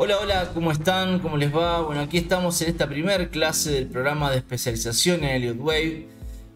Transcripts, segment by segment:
Hola, hola, ¿cómo están? ¿Cómo les va? Bueno, aquí estamos en esta primer clase del programa de especialización en Elliott Wave.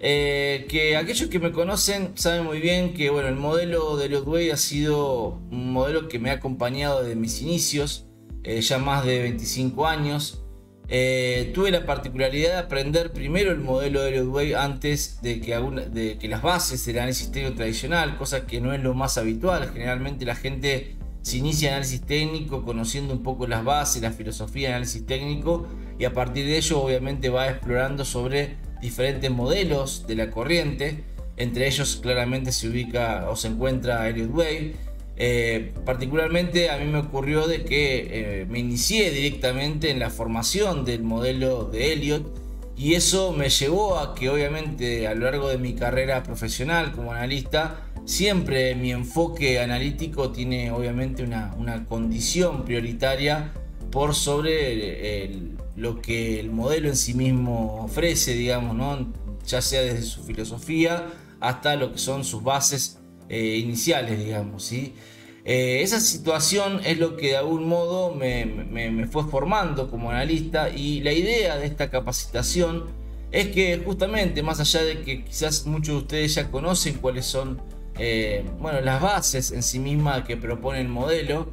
Que aquellos que me conocen saben muy bien que bueno, el modelo de Elliott Wave ha sido un modelo que me ha acompañado desde mis inicios, ya más de 25 años. Tuve la particularidad de aprender primero el modelo de Elliott Wave antes de que las bases del análisis técnico tradicional, cosa que no es lo más habitual. Generalmente la gente se inicia en análisis técnico conociendo un poco las bases, la filosofía de análisis técnico, y a partir de ello obviamente va explorando sobre diferentes modelos de la corriente. Entre ellos claramente se ubica o se encuentra Elliott Wave. Particularmente a mí me ocurrió de que me inicié directamente en la formación del modelo de Elliott, y eso me llevó a que obviamente a lo largo de mi carrera profesional como analista siempre mi enfoque analítico tiene obviamente una condición prioritaria por sobre lo que el modelo en sí mismo ofrece, digamos, ¿no? Ya sea desde su filosofía hasta lo que son sus bases iniciales, digamos, ¿sí? Esa situación es lo que de algún modo me fue formando como analista, y la idea de esta capacitación es que justamente, más allá de que quizás muchos de ustedes ya conocen cuáles son bueno, las bases en sí mismas que propone el modelo,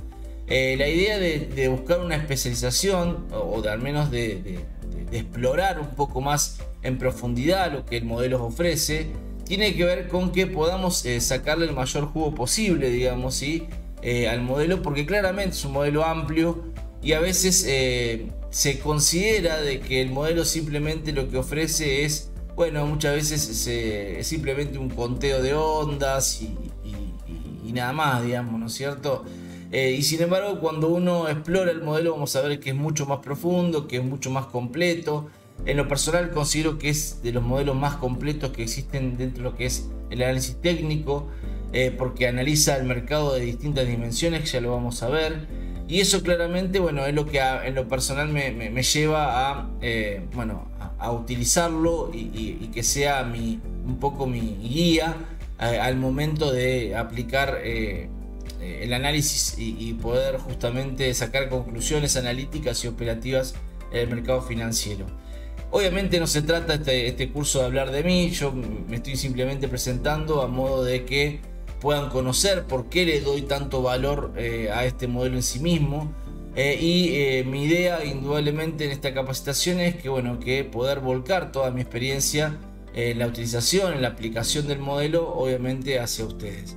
la idea de buscar una especialización o de al menos de explorar un poco más en profundidad lo que el modelo ofrece, tiene que ver con que podamos sacarle el mayor jugo posible, digamos, ¿sí? Al modelo, porque claramente es un modelo amplio y a veces se considera de que el modelo simplemente lo que ofrece es, bueno, muchas veces es simplemente un conteo de ondas y nada más, digamos, ¿no es cierto? Y sin embargo, cuando uno explora el modelo, vamos a ver que es mucho más profundo, que es mucho más completo. En lo personal considero que es de los modelos más completos que existen dentro de lo que es el análisis técnico, porque analiza el mercado de distintas dimensiones, ya lo vamos a ver. Y eso claramente, bueno, es lo que en lo personal me lleva bueno, a utilizarlo y que sea un poco mi guía al momento de aplicar el análisis y poder justamente sacar conclusiones analíticas y operativas en el mercado financiero. Obviamente no se trata este curso de hablar de mí, yo me estoy simplemente presentando a modo de que puedan conocer por qué le doy tanto valor a este modelo en sí mismo. Mi idea indudablemente en esta capacitación es que, bueno, que poder volcar toda mi experiencia en la utilización, en la aplicación del modelo, obviamente hacia ustedes.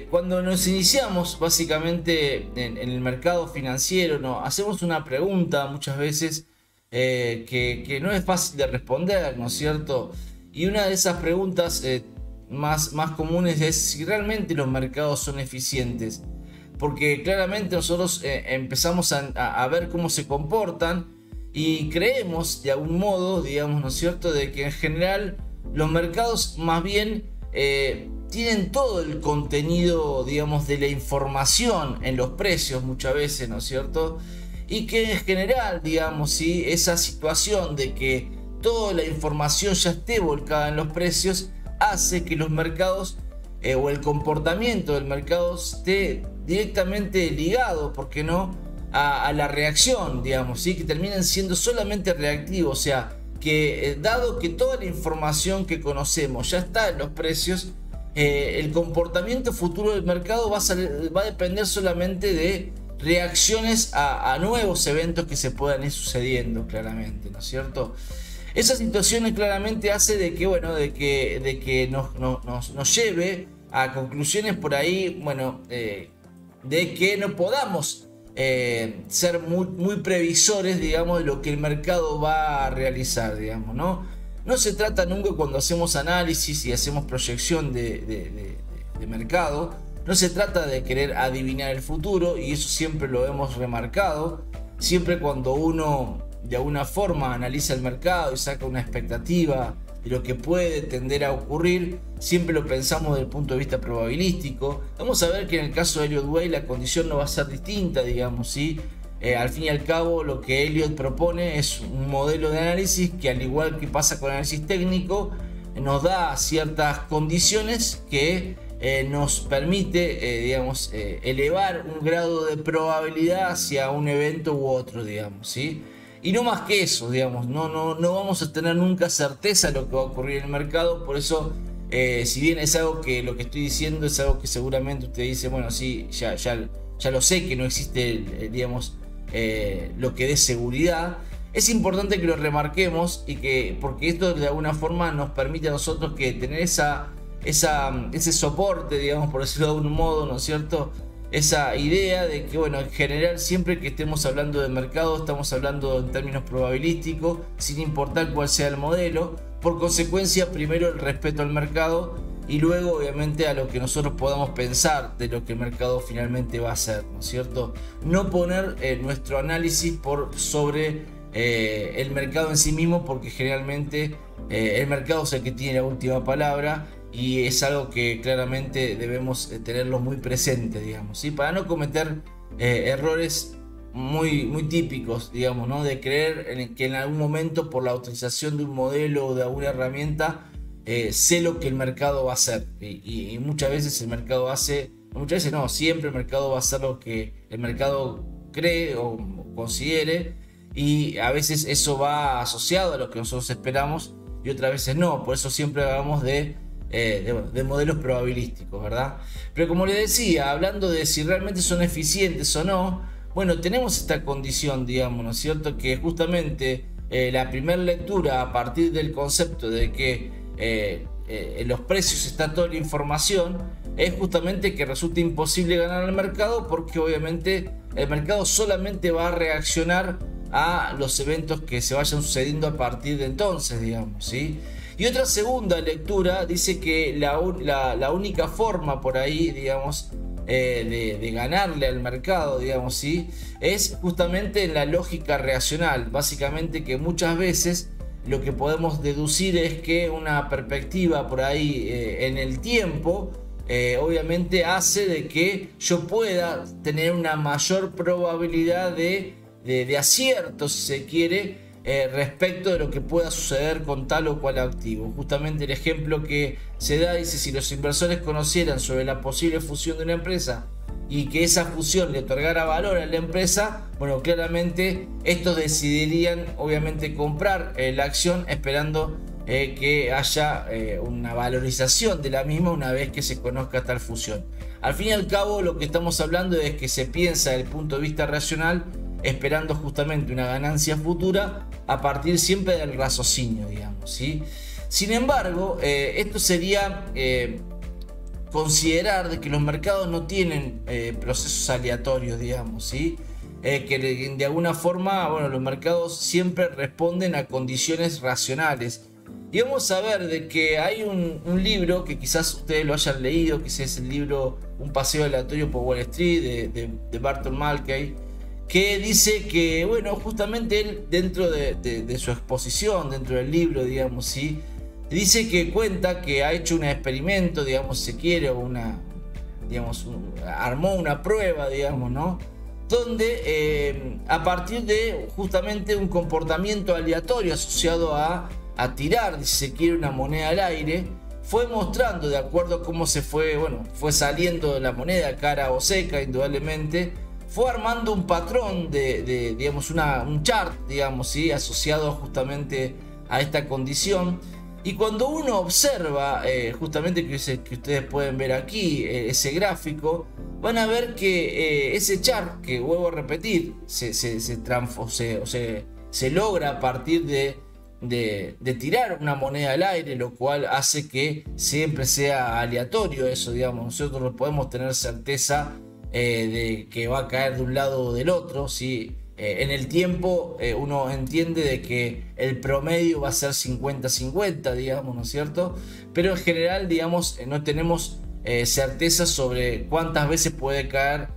Cuando nos iniciamos básicamente en el mercado financiero, ¿no? Hacemos una pregunta muchas veces que no es fácil de responder, ¿no es cierto? Y una de esas preguntas más comunes es si realmente los mercados son eficientes, porque claramente nosotros empezamos a ver cómo se comportan y creemos de algún modo, digamos, ¿no es cierto?, de que en general los mercados más bien tienen todo el contenido, digamos, de la información en los precios muchas veces, ¿no es cierto?, y que en general, digamos, ¿sí?, esa situación de que toda la información ya esté volcada en los precios hace que los mercados o el comportamiento del mercado esté directamente ligado, ¿por qué no?, a la reacción, digamos, ¿sí?, que terminen siendo solamente reactivos. O sea, que dado que toda la información que conocemos ya está en los precios, el comportamiento futuro del mercado va a depender solamente de reacciones a nuevos eventos que se puedan ir sucediendo, claramente, ¿no es cierto? Esa situación claramente hace de que, bueno, de que nos lleve a conclusiones por ahí, bueno, de que no podamos ser muy previsores, digamos, de lo que el mercado va a realizar, digamos, ¿no? No se trata nunca, cuando hacemos análisis y hacemos proyección de mercado, no se trata de querer adivinar el futuro, y eso siempre lo hemos remarcado. Siempre cuando uno de alguna forma analiza el mercado y saca una expectativa de lo que puede tender a ocurrir, siempre lo pensamos desde el punto de vista probabilístico. Vamos a ver que en el caso de Elliott Wave la condición no va a ser distinta, digamos, ¿sí? Al fin y al cabo, lo que Elliott propone es un modelo de análisis que, al igual que pasa con el análisis técnico, nos da ciertas condiciones que nos permite, digamos, elevar un grado de probabilidad hacia un evento u otro, digamos, ¿sí? Y no más que eso, digamos, no vamos a tener nunca certeza de lo que va a ocurrir en el mercado. Por eso, si bien es algo que lo que estoy diciendo es algo que seguramente usted dice, bueno, sí, ya lo sé, que no existe, digamos, lo que dé seguridad. Es importante que lo remarquemos porque esto de alguna forma nos permite a nosotros que tener ese soporte, digamos, por decirlo de algún modo, ¿no es cierto? Esa idea de que, bueno, en general, siempre que estemos hablando de mercado, estamos hablando en términos probabilísticos, sin importar cuál sea el modelo. Por consecuencia, primero el respeto al mercado y luego, obviamente, a lo que nosotros podamos pensar de lo que el mercado finalmente va a hacer, ¿no es cierto? No poner nuestro análisis sobre el mercado en sí mismo, porque generalmente el mercado es el que tiene la última palabra. Y es algo que claramente debemos tenerlo muy presente, digamos, ¿sí? Para no cometer errores muy típicos, digamos, ¿no? De creer que en algún momento, por la utilización de un modelo o de alguna herramienta, sé lo que el mercado va a hacer. Y muchas veces el mercado muchas veces no, siempre el mercado va a hacer lo que el mercado cree o considere. Y a veces eso va asociado a lo que nosotros esperamos y otras veces no. Por eso siempre hablamos de modelos probabilísticos, ¿verdad? Pero como les decía, hablando de si realmente son eficientes o no, bueno, tenemos esta condición, digamos, ¿no es cierto? Que justamente la primera lectura, a partir del concepto de que en los precios está toda la información, es justamente que resulta imposible ganar al mercado, porque obviamente el mercado solamente va a reaccionar a los eventos que se vayan sucediendo a partir de entonces, digamos, ¿sí? Y otra segunda lectura dice que la única forma por ahí, digamos, de ganarle al mercado, digamos, ¿sí? Es justamente en la lógica reaccional. Básicamente, que muchas veces lo que podemos deducir es que una perspectiva por ahí en el tiempo obviamente hace de que yo pueda tener una mayor probabilidad de acierto, si se quiere, respecto de lo que pueda suceder con tal o cual activo. Justamente el ejemplo que se da dice: si los inversores conocieran sobre la posible fusión de una empresa y que esa fusión le otorgara valor a la empresa, bueno, claramente estos decidirían obviamente comprar la acción, esperando que haya una valorización de la misma una vez que se conozca tal fusión. Al fin y al cabo, lo que estamos hablando es que se piensa desde el punto de vista racional, esperando justamente una ganancia futura a partir siempre del raciocinio, digamos, ¿sí? Sin embargo, esto sería considerar de que los mercados no tienen procesos aleatorios, digamos, ¿sí? Que de alguna forma, bueno, los mercados siempre responden a condiciones racionales. Y vamos a ver de que hay un libro que quizás ustedes lo hayan leído, que es el libro Un paseo aleatorio por Wall Street de Barton Malkey, que dice que, bueno, justamente él, dentro de su exposición, dentro del libro, digamos, ¿sí? Dice que cuenta que ha hecho un experimento, digamos, si se quiere, armó una prueba, digamos, ¿no? Donde a partir de justamente un comportamiento aleatorio asociado a tirar, si se quiere, una moneda al aire, fue mostrando, de acuerdo a cómo fue saliendo la moneda, cara o seca, indudablemente, fue armando un patrón digamos, un chart, digamos, ¿sí? Asociado justamente a esta condición. Y cuando uno observa, justamente que ustedes pueden ver aquí, ese gráfico, van a ver que ese chart, que vuelvo a repetir, se logra a partir de tirar una moneda al aire, lo cual hace que siempre sea aleatorio eso, digamos. Nosotros no podemos tener certeza de que va a caer de un lado o del otro, ¿sí? En el tiempo uno entiende de que el promedio va a ser 50-50, digamos, ¿no es cierto? Pero en general, digamos, no tenemos certeza sobre cuántas veces puede caer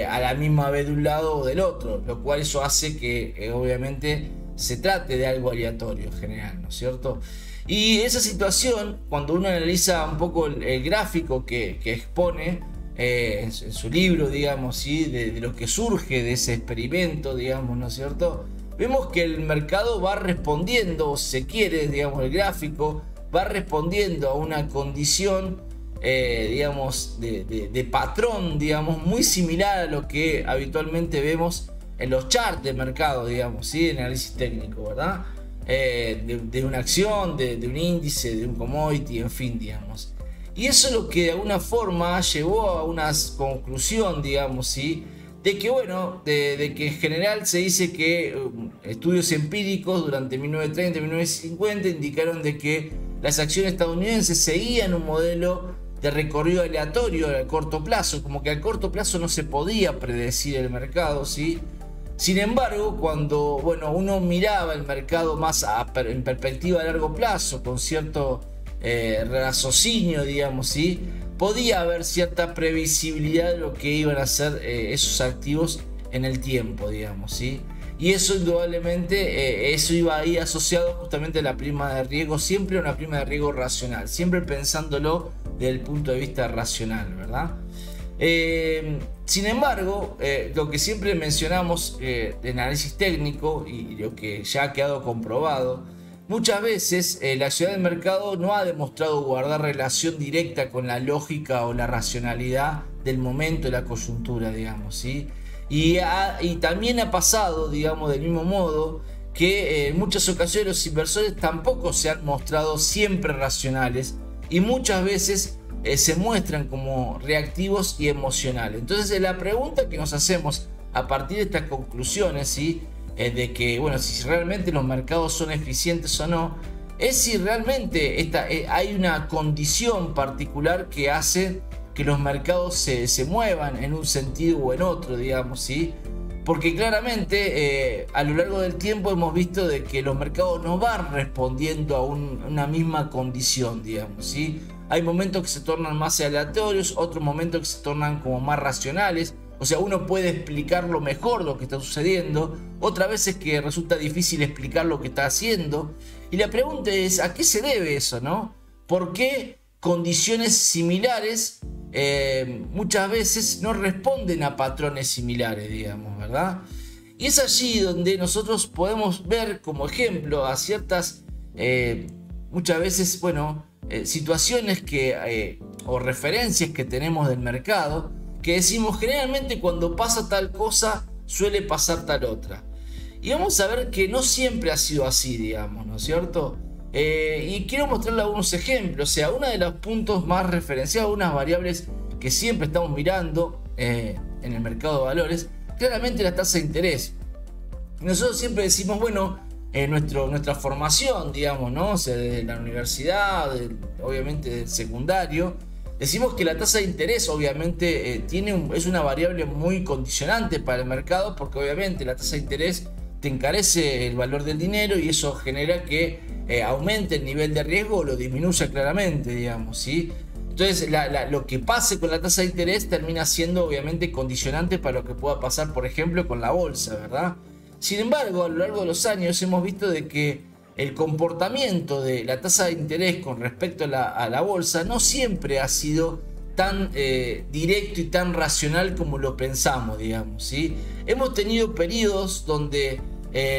a la misma vez de un lado o del otro, lo cual eso hace que obviamente se trate de algo aleatorio en general, ¿no es cierto? Y esa situación, cuando uno analiza un poco el gráfico que expone en su libro, digamos, ¿sí? de lo que surge de ese experimento, digamos, ¿no es cierto? Vemos que el mercado va respondiendo, o si se quiere, digamos, el gráfico va respondiendo a una condición digamos, de patrón, digamos, muy similar a lo que habitualmente vemos en los charts de mercado, digamos, ¿sí? En análisis técnico, ¿verdad? De una acción, de un índice, de un commodity, en fin, digamos. Y eso es lo que de alguna forma llevó a una conclusión, digamos, ¿sí? De que, bueno, de que en general se dice que estudios empíricos durante 1930 y 1950 indicaron de que las acciones estadounidenses seguían un modelo de recorrido aleatorio a corto plazo, como que a corto plazo no se podía predecir el mercado, ¿sí? Sin embargo, cuando, bueno, uno miraba el mercado más en perspectiva a largo plazo, con cierto raciocinio, digamos, ¿sí? Podía haber cierta previsibilidad de lo que iban a ser esos activos en el tiempo, digamos, ¿sí? Y eso indudablemente, eso iba ahí asociado justamente a la prima de riesgo, siempre una prima de riesgo racional, siempre pensándolo desde el punto de vista racional, ¿verdad? Sin embargo, lo que siempre mencionamos en análisis técnico y lo que ya ha quedado comprobado, muchas veces la acción del mercado no ha demostrado guardar relación directa con la lógica o la racionalidad del momento de la coyuntura, digamos, ¿sí? Y también ha pasado, digamos, del mismo modo que en muchas ocasiones los inversores tampoco se han mostrado siempre racionales y muchas veces se muestran como reactivos y emocionales. Entonces la pregunta que nos hacemos a partir de estas conclusiones, ¿sí? De que, bueno, si realmente los mercados son eficientes o no, es si realmente hay una condición particular que hace que los mercados se muevan en un sentido o en otro, digamos, ¿sí? Porque claramente a lo largo del tiempo hemos visto de que los mercados no van respondiendo a una misma condición, digamos, ¿sí? Hay momentos que se tornan más aleatorios, otros momentos que se tornan como más racionales. O sea, uno puede explicarlo mejor lo que está sucediendo, otras veces que resulta difícil explicar lo que está haciendo. Y la pregunta es, ¿a qué se debe eso, no? ¿Por qué condiciones similares muchas veces no responden a patrones similares, digamos, ¿verdad? Y es allí donde nosotros podemos ver como ejemplo a ciertas, muchas veces, bueno, situaciones o referencias que tenemos del mercado, que decimos generalmente cuando pasa tal cosa suele pasar tal otra. Y vamos a ver que no siempre ha sido así, digamos, ¿no es cierto? Y quiero mostrarle algunos ejemplos. O sea, uno de los puntos más referenciados, unas variables que siempre estamos mirando en el mercado de valores, claramente la tasa de interés. Nosotros siempre decimos, bueno, nuestra formación, digamos, ¿no? O sea, desde la universidad, obviamente del secundario, decimos que la tasa de interés obviamente es una variable muy condicionante para el mercado, porque obviamente la tasa de interés te encarece el valor del dinero y eso genera que aumente el nivel de riesgo o lo disminuya claramente, digamos, ¿sí? Entonces lo que pase con la tasa de interés termina siendo obviamente condicionante para lo que pueda pasar, por ejemplo, con la bolsa, ¿verdad? Sin embargo, a lo largo de los años hemos visto de que el comportamiento de la tasa de interés con respecto a la bolsa no siempre ha sido tan directo y tan racional como lo pensamos, digamos, ¿sí? Hemos tenido periodos donde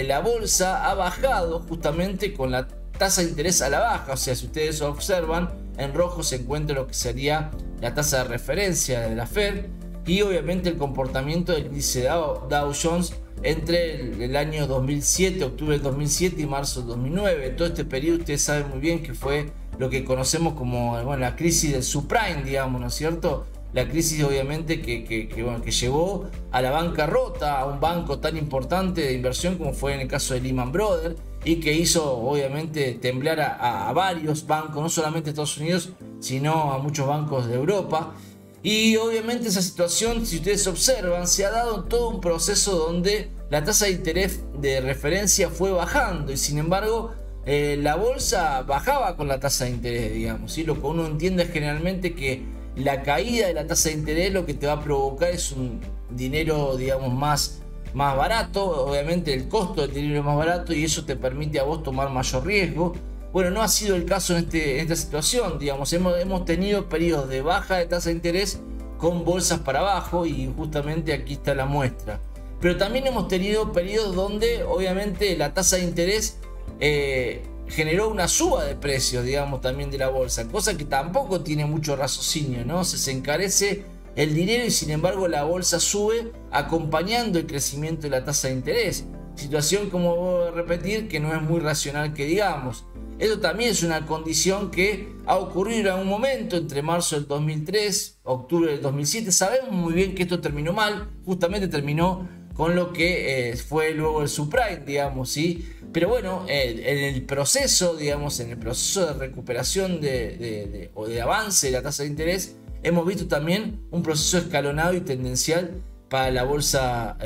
la bolsa ha bajado justamente con la tasa de interés a la baja. O sea, si ustedes observan, en rojo se encuentra lo que sería la tasa de referencia de la Fed y obviamente el comportamiento del índice Dow Jones entre el año 2007, octubre del 2007 y marzo del 2009. Todo este periodo ustedes saben muy bien que fue lo que conocemos como, bueno, la crisis del subprime, digamos, ¿no es cierto? La crisis obviamente que llevó a la bancarrota a un banco tan importante de inversión como fue en el caso de Lehman Brothers y que hizo obviamente temblar a varios bancos, no solamente Estados Unidos, sino a muchos bancos de Europa. Y obviamente esa situación, si ustedes observan, se ha dado en todo un proceso donde la tasa de interés de referencia fue bajando y sin embargo la bolsa bajaba con la tasa de interés, digamos, ¿sí? Lo que uno entiende es generalmente que la caída de la tasa de interés lo que te va a provocar es un dinero, digamos, más barato. Obviamente el costo del dinero es más barato y eso te permite a vos tomar mayor riesgo. Bueno, no ha sido el caso en esta situación, digamos, hemos tenido periodos de baja de tasa de interés con bolsas para abajo y justamente aquí está la muestra. Pero también hemos tenido periodos donde obviamente la tasa de interés generó una suba de precios, digamos, también de la bolsa, cosa que tampoco tiene mucho raciocinio, ¿no? Se encarece el dinero y sin embargo la bolsa sube acompañando el crecimiento de la tasa de interés. Situación, como voy a repetir, que no es muy racional que digamos. Esto también es una condición que ha ocurrido en algún momento entre marzo del 2003, octubre del 2007. Sabemos muy bien que esto terminó mal, justamente terminó con lo que fue luego el subprime, digamos, ¿sí? Pero bueno, en el proceso, digamos, en el proceso de recuperación o de avance de la tasa de interés, hemos visto también un proceso escalonado y tendencial para la bolsa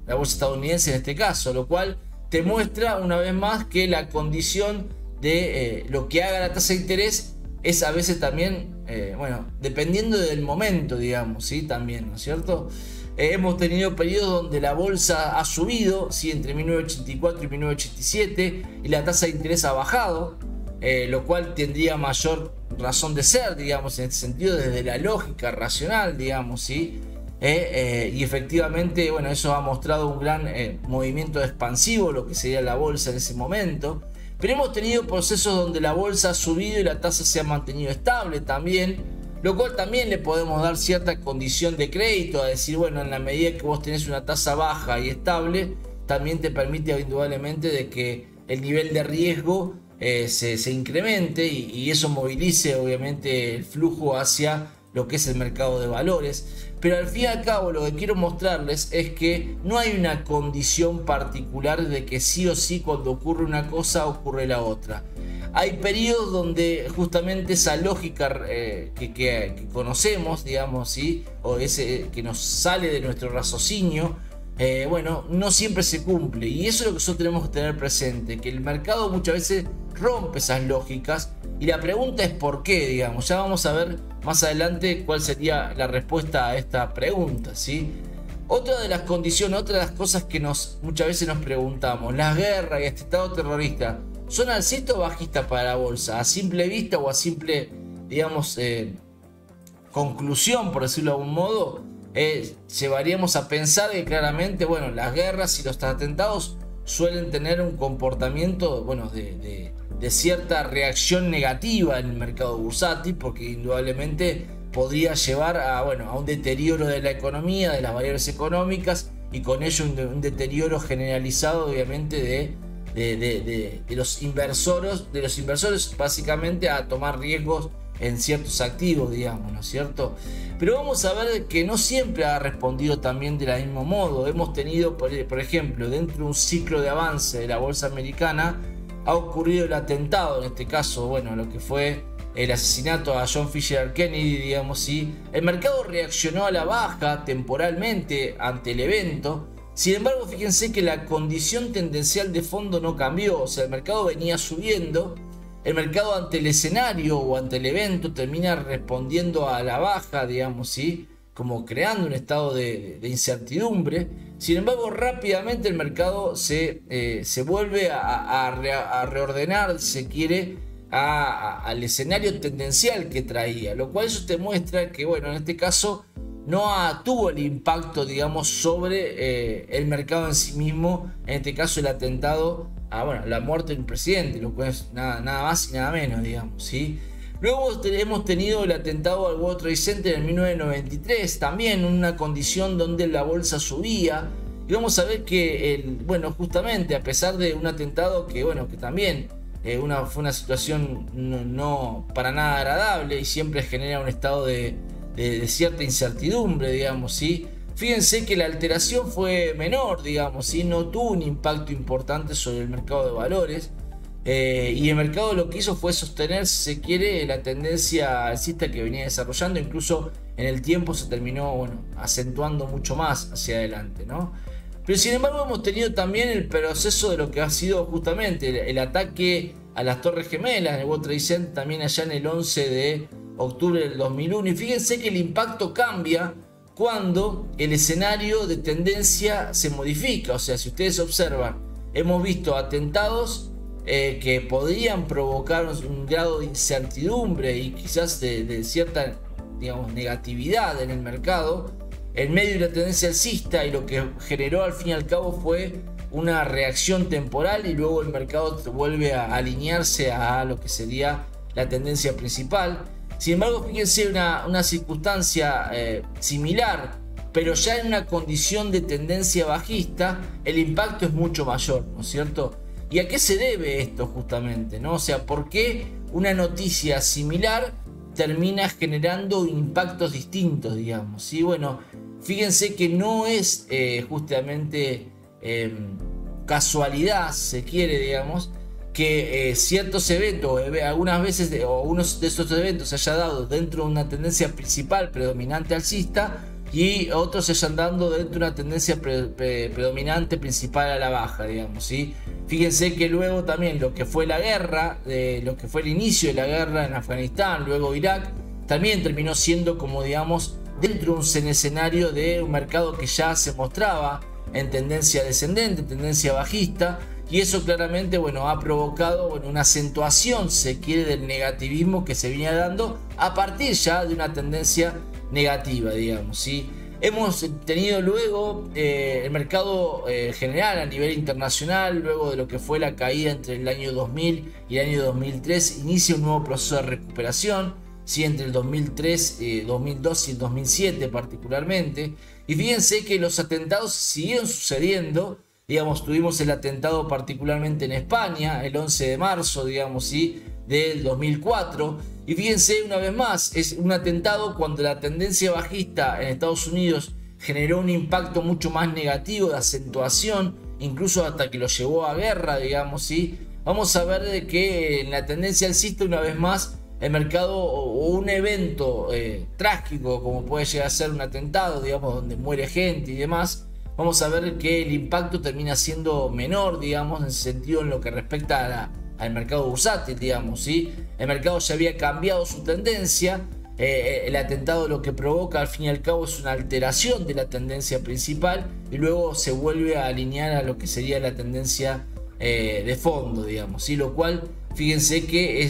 estadounidense en este caso, lo cual te muestra una vez más que la condición de lo que haga la tasa de interés es a veces también, bueno, dependiendo del momento, digamos, ¿sí? También, ¿no es cierto? Hemos tenido periodos donde la bolsa ha subido, ¿sí? Entre 1984 y 1987, y la tasa de interés ha bajado, lo cual tendría mayor razón de ser, digamos, en este sentido, desde la lógica racional, digamos, ¿sí? Y efectivamente, bueno, eso ha mostrado un gran movimiento expansivo, lo que sería la bolsa en ese momento. Pero hemos tenido procesos donde la bolsa ha subido y la tasa se ha mantenido estable también, lo cual también le podemos dar cierta condición de crédito, a decir, bueno, en la medida que vos tenés una tasa baja y estable, también te permite indudablemente de que el nivel de riesgo se incremente y eso movilice obviamente el flujo hacia lo que es el mercado de valores. Pero al fin y al cabo lo que quiero mostrarles es que no hay una condición particular de que sí o sí cuando ocurre una cosa ocurre la otra. Hay periodos donde justamente esa lógica que conocemos, digamos, ¿sí? O ese que nos sale de nuestro raciocinio, bueno, no siempre se cumple. Y eso es lo que nosotros tenemos que tener presente, que el mercado muchas veces rompe esas lógicas. Y la pregunta es por qué, digamos. Ya vamos a ver más adelante cuál sería la respuesta a esta pregunta, ¿sí? Otra de las condiciones, otra de las cosas que muchas veces nos preguntamos, las guerras y este estado terrorista, ¿son alcistas o bajistas para la bolsa? A simple vista o a simple, digamos, conclusión, por decirlo de algún modo, llevaríamos a pensar que claramente, bueno, las guerras y los atentados suelen tener un comportamiento, bueno, de cierta reacción negativa en el mercado bursátil, porque indudablemente podría llevar a, bueno, a un deterioro de la economía, de las variables económicas, y con ello un deterioro generalizado, obviamente, de los inversores básicamente a tomar riesgos en ciertos activos, digamos, ¿no es cierto? Pero vamos a ver que no siempre ha respondido también del mismo modo. Hemos tenido, por ejemplo, dentro de un ciclo de avance de la bolsa americana, ha ocurrido el atentado, en este caso, bueno, lo que fue el asesinato a John Fisher Kennedy, digamos, ¿sí? El mercado reaccionó a la baja temporalmente ante el evento. Sin embargo, fíjense que la condición tendencial de fondo no cambió, o sea, el mercado venía subiendo. El mercado ante el escenario o ante el evento termina respondiendo a la baja, digamos, ¿sí? Como creando un estado de incertidumbre. Sin embargo, rápidamente el mercado se vuelve a reordenar, si se quiere, al escenario tendencial que traía, lo cual eso te muestra que, bueno, en este caso no tuvo el impacto, digamos, sobre el mercado en sí mismo, en este caso el atentado a, bueno, la muerte del presidente, lo cual es nada más y nada menos, digamos, ¿sí? Luego hemos tenido el atentado al World Trade Center en 1993, también una condición donde la bolsa subía. Y vamos a ver que, bueno, justamente a pesar de un atentado que, bueno, que también fue una situación no para nada agradable y siempre genera un estado de cierta incertidumbre, digamos, ¿sí? Fíjense que la alteración fue menor, digamos, ¿sí? No tuvo un impacto importante sobre el mercado de valores. Y el mercado lo que hizo fue sostener, si se quiere, la tendencia alcista que venía desarrollando. Incluso en el tiempo se terminó, bueno, acentuando mucho más hacia adelante, ¿no? Pero sin embargo hemos tenido también el proceso de lo que ha sido justamente el ataque a las Torres Gemelas, en el World Trade Center, también allá en el 11 de octubre del 2001. Y fíjense que el impacto cambia cuando el escenario de tendencia se modifica. O sea, si ustedes observan, hemos visto atentados que podrían provocar un grado de incertidumbre y quizás de cierta, digamos, negatividad en el mercado en medio de la tendencia alcista, y lo que generó al fin y al cabo fue una reacción temporal y luego el mercado vuelve a alinearse a lo que sería la tendencia principal. Sin embargo, fíjense una circunstancia similar, pero ya en una condición de tendencia bajista, el impacto es mucho mayor, ¿no es cierto? ¿Y a qué se debe esto justamente, ¿no? O sea, ¿por qué una noticia similar termina generando impactos distintos, digamos? ¿Sí? Bueno, fíjense que no es justamente casualidad, se quiere, digamos, que ciertos eventos, algunas veces, o unos de esos eventos se haya dado dentro de una tendencia principal predominante alcista y otros se hayan dado dentro de una tendencia predominante principal a la baja, digamos, ¿sí? Fíjense que luego también lo que fue la guerra, lo que fue el inicio de la guerra en Afganistán, luego Irak, también terminó siendo como, digamos, dentro de un escenario de un mercado que ya se mostraba en tendencia descendente, tendencia bajista, y eso claramente, bueno, ha provocado, bueno, una acentuación, se quiere, del negativismo que se venía dando a partir ya de una tendencia negativa, digamos, ¿sí? Hemos tenido luego el mercado general a nivel internacional, luego de lo que fue la caída entre el año 2000 y el año 2003, inicia un nuevo proceso de recuperación, ¿sí? Entre el 2003, 2002 y el 2007 particularmente. Y fíjense que los atentados siguieron sucediendo. Digamos, tuvimos el atentado particularmente en España, el 11 de marzo, digamos, ¿sí? Del 2004. Y fíjense una vez más, es un atentado cuando la tendencia bajista en Estados Unidos generó un impacto mucho más negativo de acentuación, incluso hasta que lo llevó a guerra, digamos, ¿sí? Vamos a ver de que en la tendencia alcista, una vez más, el mercado o un evento trágico, como puede llegar a ser un atentado, digamos, donde muere gente y demás, vamos a ver que el impacto termina siendo menor, digamos, en sentido en lo que respecta al mercado bursátil, digamos, ¿sí? El mercado ya había cambiado su tendencia. El atentado lo que provoca al fin y al cabo es una alteración de la tendencia principal y luego se vuelve a alinear a lo que sería la tendencia de fondo, digamos, ¿sí? Lo cual, fíjense que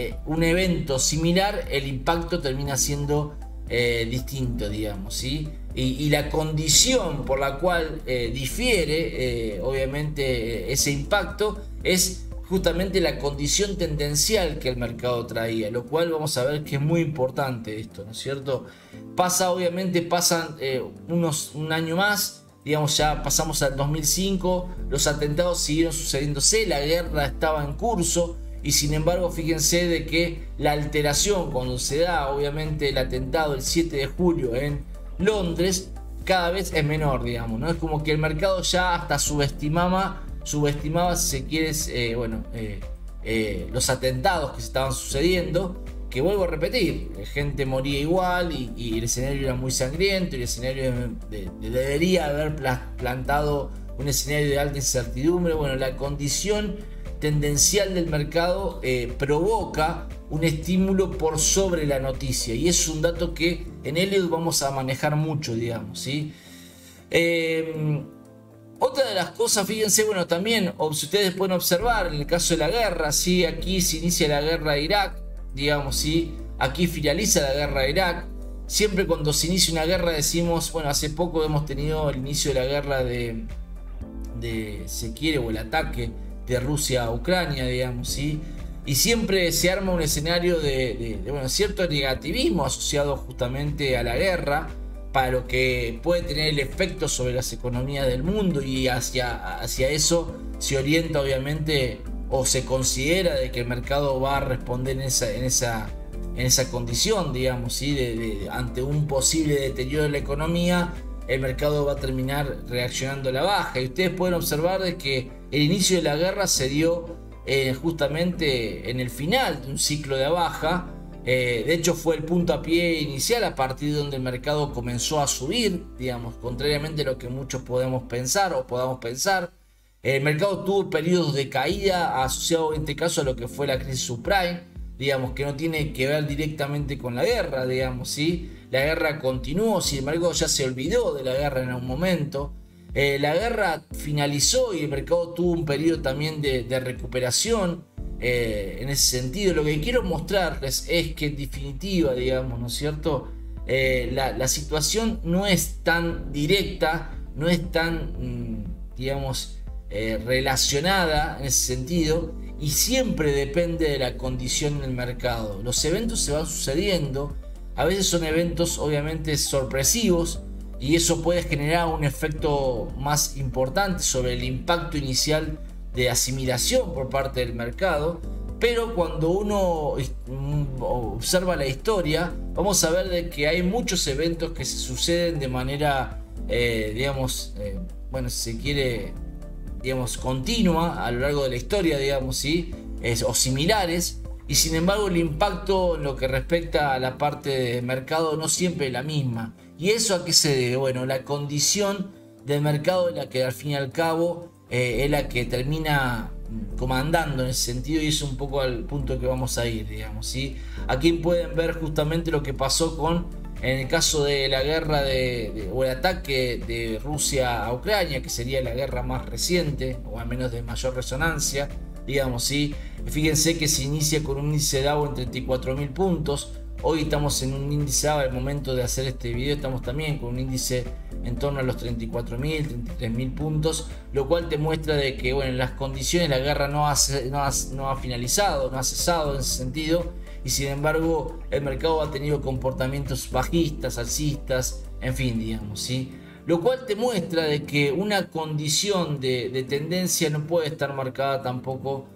es un evento similar, el impacto termina siendo distinto, digamos, ¿sí? Y la condición por la cual difiere obviamente ese impacto es justamente la condición tendencial que el mercado traía, lo cual vamos a ver que es muy importante esto, ¿no es cierto? Obviamente pasan un año más, digamos, ya pasamos al 2005, los atentados siguieron sucediéndose, la guerra estaba en curso. Y sin embargo, fíjense de que la alteración cuando se da obviamente el atentado el 7 de julio en Londres cada vez es menor, digamos, ¿no? Es como que el mercado ya hasta subestimaba si se quiere, los atentados que se estaban sucediendo, que vuelvo a repetir, la gente moría igual y el escenario era muy sangriento y el escenario debería haber plantado un escenario de alta incertidumbre. Bueno, la condición tendencial del mercado provoca un estímulo por sobre la noticia, y es un dato que en Elliott vamos a manejar mucho, digamos, ¿sí? Otra de las cosas, fíjense, bueno, también, si ustedes pueden observar, en el caso de la guerra, ¿sí? Aquí se inicia la guerra de Irak, digamos, ¿sí? Aquí finaliza la guerra de Irak. Siempre cuando se inicia una guerra decimos, bueno, hace poco hemos tenido el inicio de la guerra se quiere, o el ataque de Rusia a Ucrania, digamos, ¿sí? Y siempre se arma un escenario de cierto negativismo asociado justamente a la guerra, para lo que puede tener el efecto sobre las economías del mundo, y hacia eso se orienta obviamente, o se considera de que el mercado va a responder en esa condición, digamos, ¿sí? Ante un posible deterioro de la economía, el mercado va a terminar reaccionando a la baja. Y ustedes pueden observar de que el inicio de la guerra se dio justamente en el final de un ciclo de baja. De hecho, fue el puntapié inicial a partir de donde el mercado comenzó a subir, digamos, contrariamente a lo que muchos podamos pensar. El mercado tuvo periodos de caída asociados en este caso a lo que fue la crisis subprime, digamos, que no tiene que ver directamente con la guerra, digamos, ¿sí? La guerra continuó, sin embargo ya se olvidó de la guerra en un momento. La guerra finalizó y el mercado tuvo un periodo también de recuperación. En ese sentido, lo que quiero mostrarles es que en definitiva, digamos, ¿no es cierto? La situación no es tan directa, no es tan, digamos, relacionada en ese sentido y siempre depende de la condición en el mercado. Los eventos se van sucediendo, a veces son eventos obviamente sorpresivos y eso puede generar un efecto más importante sobre el impacto inicial de asimilación por parte del mercado. Pero cuando uno observa la historia, vamos a ver de que hay muchos eventos que se suceden de manera, bueno, si se quiere, digamos, continua a lo largo de la historia, digamos, ¿sí? O similares, y sin embargo el impacto en lo que respecta a la parte de mercado no siempre es la misma. ¿Y eso a qué se debe? Bueno, la condición del mercado es la que al fin y al cabo es la que termina comandando en ese sentido, y es un poco al punto que vamos a ir, digamos, ¿sí? Aquí pueden ver justamente lo que pasó en el caso de la guerra o el ataque de Rusia a Ucrania, que sería la guerra más reciente, o al menos de mayor resonancia, digamos, ¿sí? Fíjense que se inicia con un índice DAO en 34.000 puntos. Hoy estamos en un índice DAO, al momento de hacer este video estamos también con un índice en torno a los 34.000, 33.000 puntos, lo cual te muestra de que, bueno, en las condiciones la guerra no ha finalizado, no ha cesado en ese sentido, y sin embargo el mercado ha tenido comportamientos bajistas, alcistas, en fin, digamos, ¿sí? Lo cual te muestra de que una condición de tendencia no puede estar marcada tampoco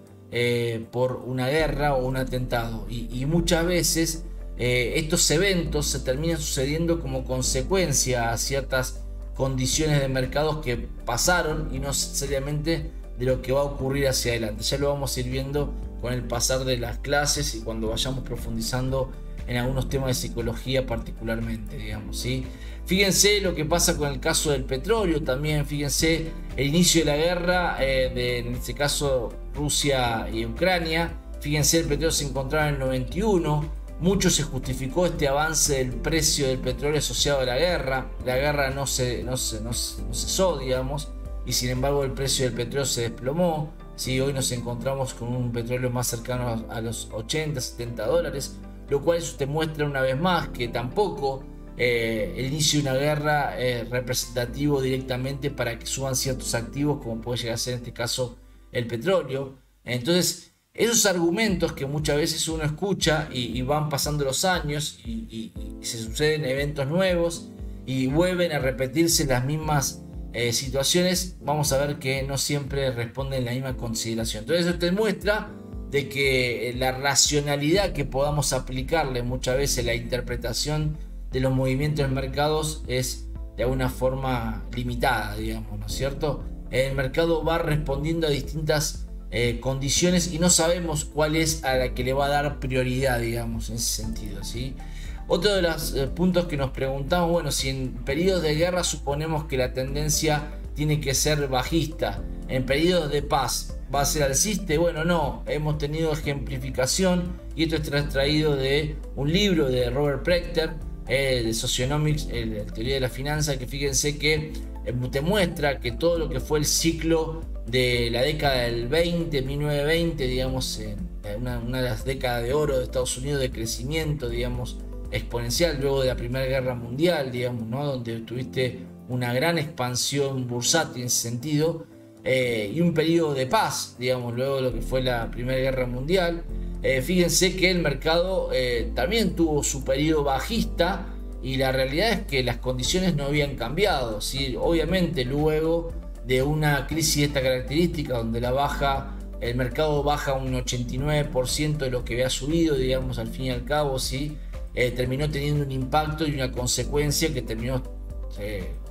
por una guerra o un atentado, y muchas veces estos eventos se terminan sucediendo como consecuencia a ciertas condiciones de mercados que pasaron y no necesariamente de lo que va a ocurrir hacia adelante. Ya lo vamos a ir viendo con el pasar de las clases y cuando vayamos profundizando en algunos temas de psicología particularmente, digamos, ¿sí? Fíjense lo que pasa con el caso del petróleo también. Fíjense el inicio de la guerra en este caso Rusia y Ucrania. Fíjense, el petróleo se encontraba en el 91. Mucho se justificó este avance del precio del petróleo asociado a la guerra. La guerra no cesó, digamos, y sin embargo el precio del petróleo se desplomó. Sí, hoy nos encontramos con un petróleo más cercano a los 80, 70 dólares, lo cual eso te muestra una vez más que tampoco el inicio de una guerra es representativo directamente para que suban ciertos activos, como puede llegar a ser en este caso el petróleo. Entonces, esos argumentos que muchas veces uno escucha y van pasando los años y se suceden eventos nuevos y vuelven a repetirse las mismas situaciones, vamos a ver que no siempre responden la misma consideración. Entonces eso te muestra de que la racionalidad que podamos aplicarle muchas veces la interpretación de los movimientos de mercados es de alguna forma limitada, digamos, ¿no es cierto? El mercado va respondiendo a distintas condiciones y no sabemos cuál es a la que le va a dar prioridad, digamos, en ese sentido, ¿sí? Otro de los puntos que nos preguntamos, bueno, si en periodos de guerra suponemos que la tendencia tiene que ser bajista, en periodos de paz va a ser alcista. Bueno, no, hemos tenido ejemplificación y esto está extraído de un libro de Robert Prechter, de Socionomics, la teoría de la finanza, que fíjense que te muestra que todo lo que fue el ciclo de la década del 1920, digamos, una de las décadas de oro de Estados Unidos, de crecimiento, digamos, exponencial, luego de la Primera Guerra Mundial, digamos, ¿no? Donde tuviste una gran expansión bursátil en ese sentido, y un periodo de paz, digamos, luego de lo que fue la Primera Guerra Mundial. Fíjense que el mercado también tuvo su periodo bajista y la realidad es que las condiciones no habían cambiado, ¿sí? Obviamente luego de una crisis de esta característica donde el mercado baja un 89% de lo que había subido, digamos, al fin y al cabo, ¿sí? Terminó teniendo un impacto y una consecuencia que terminó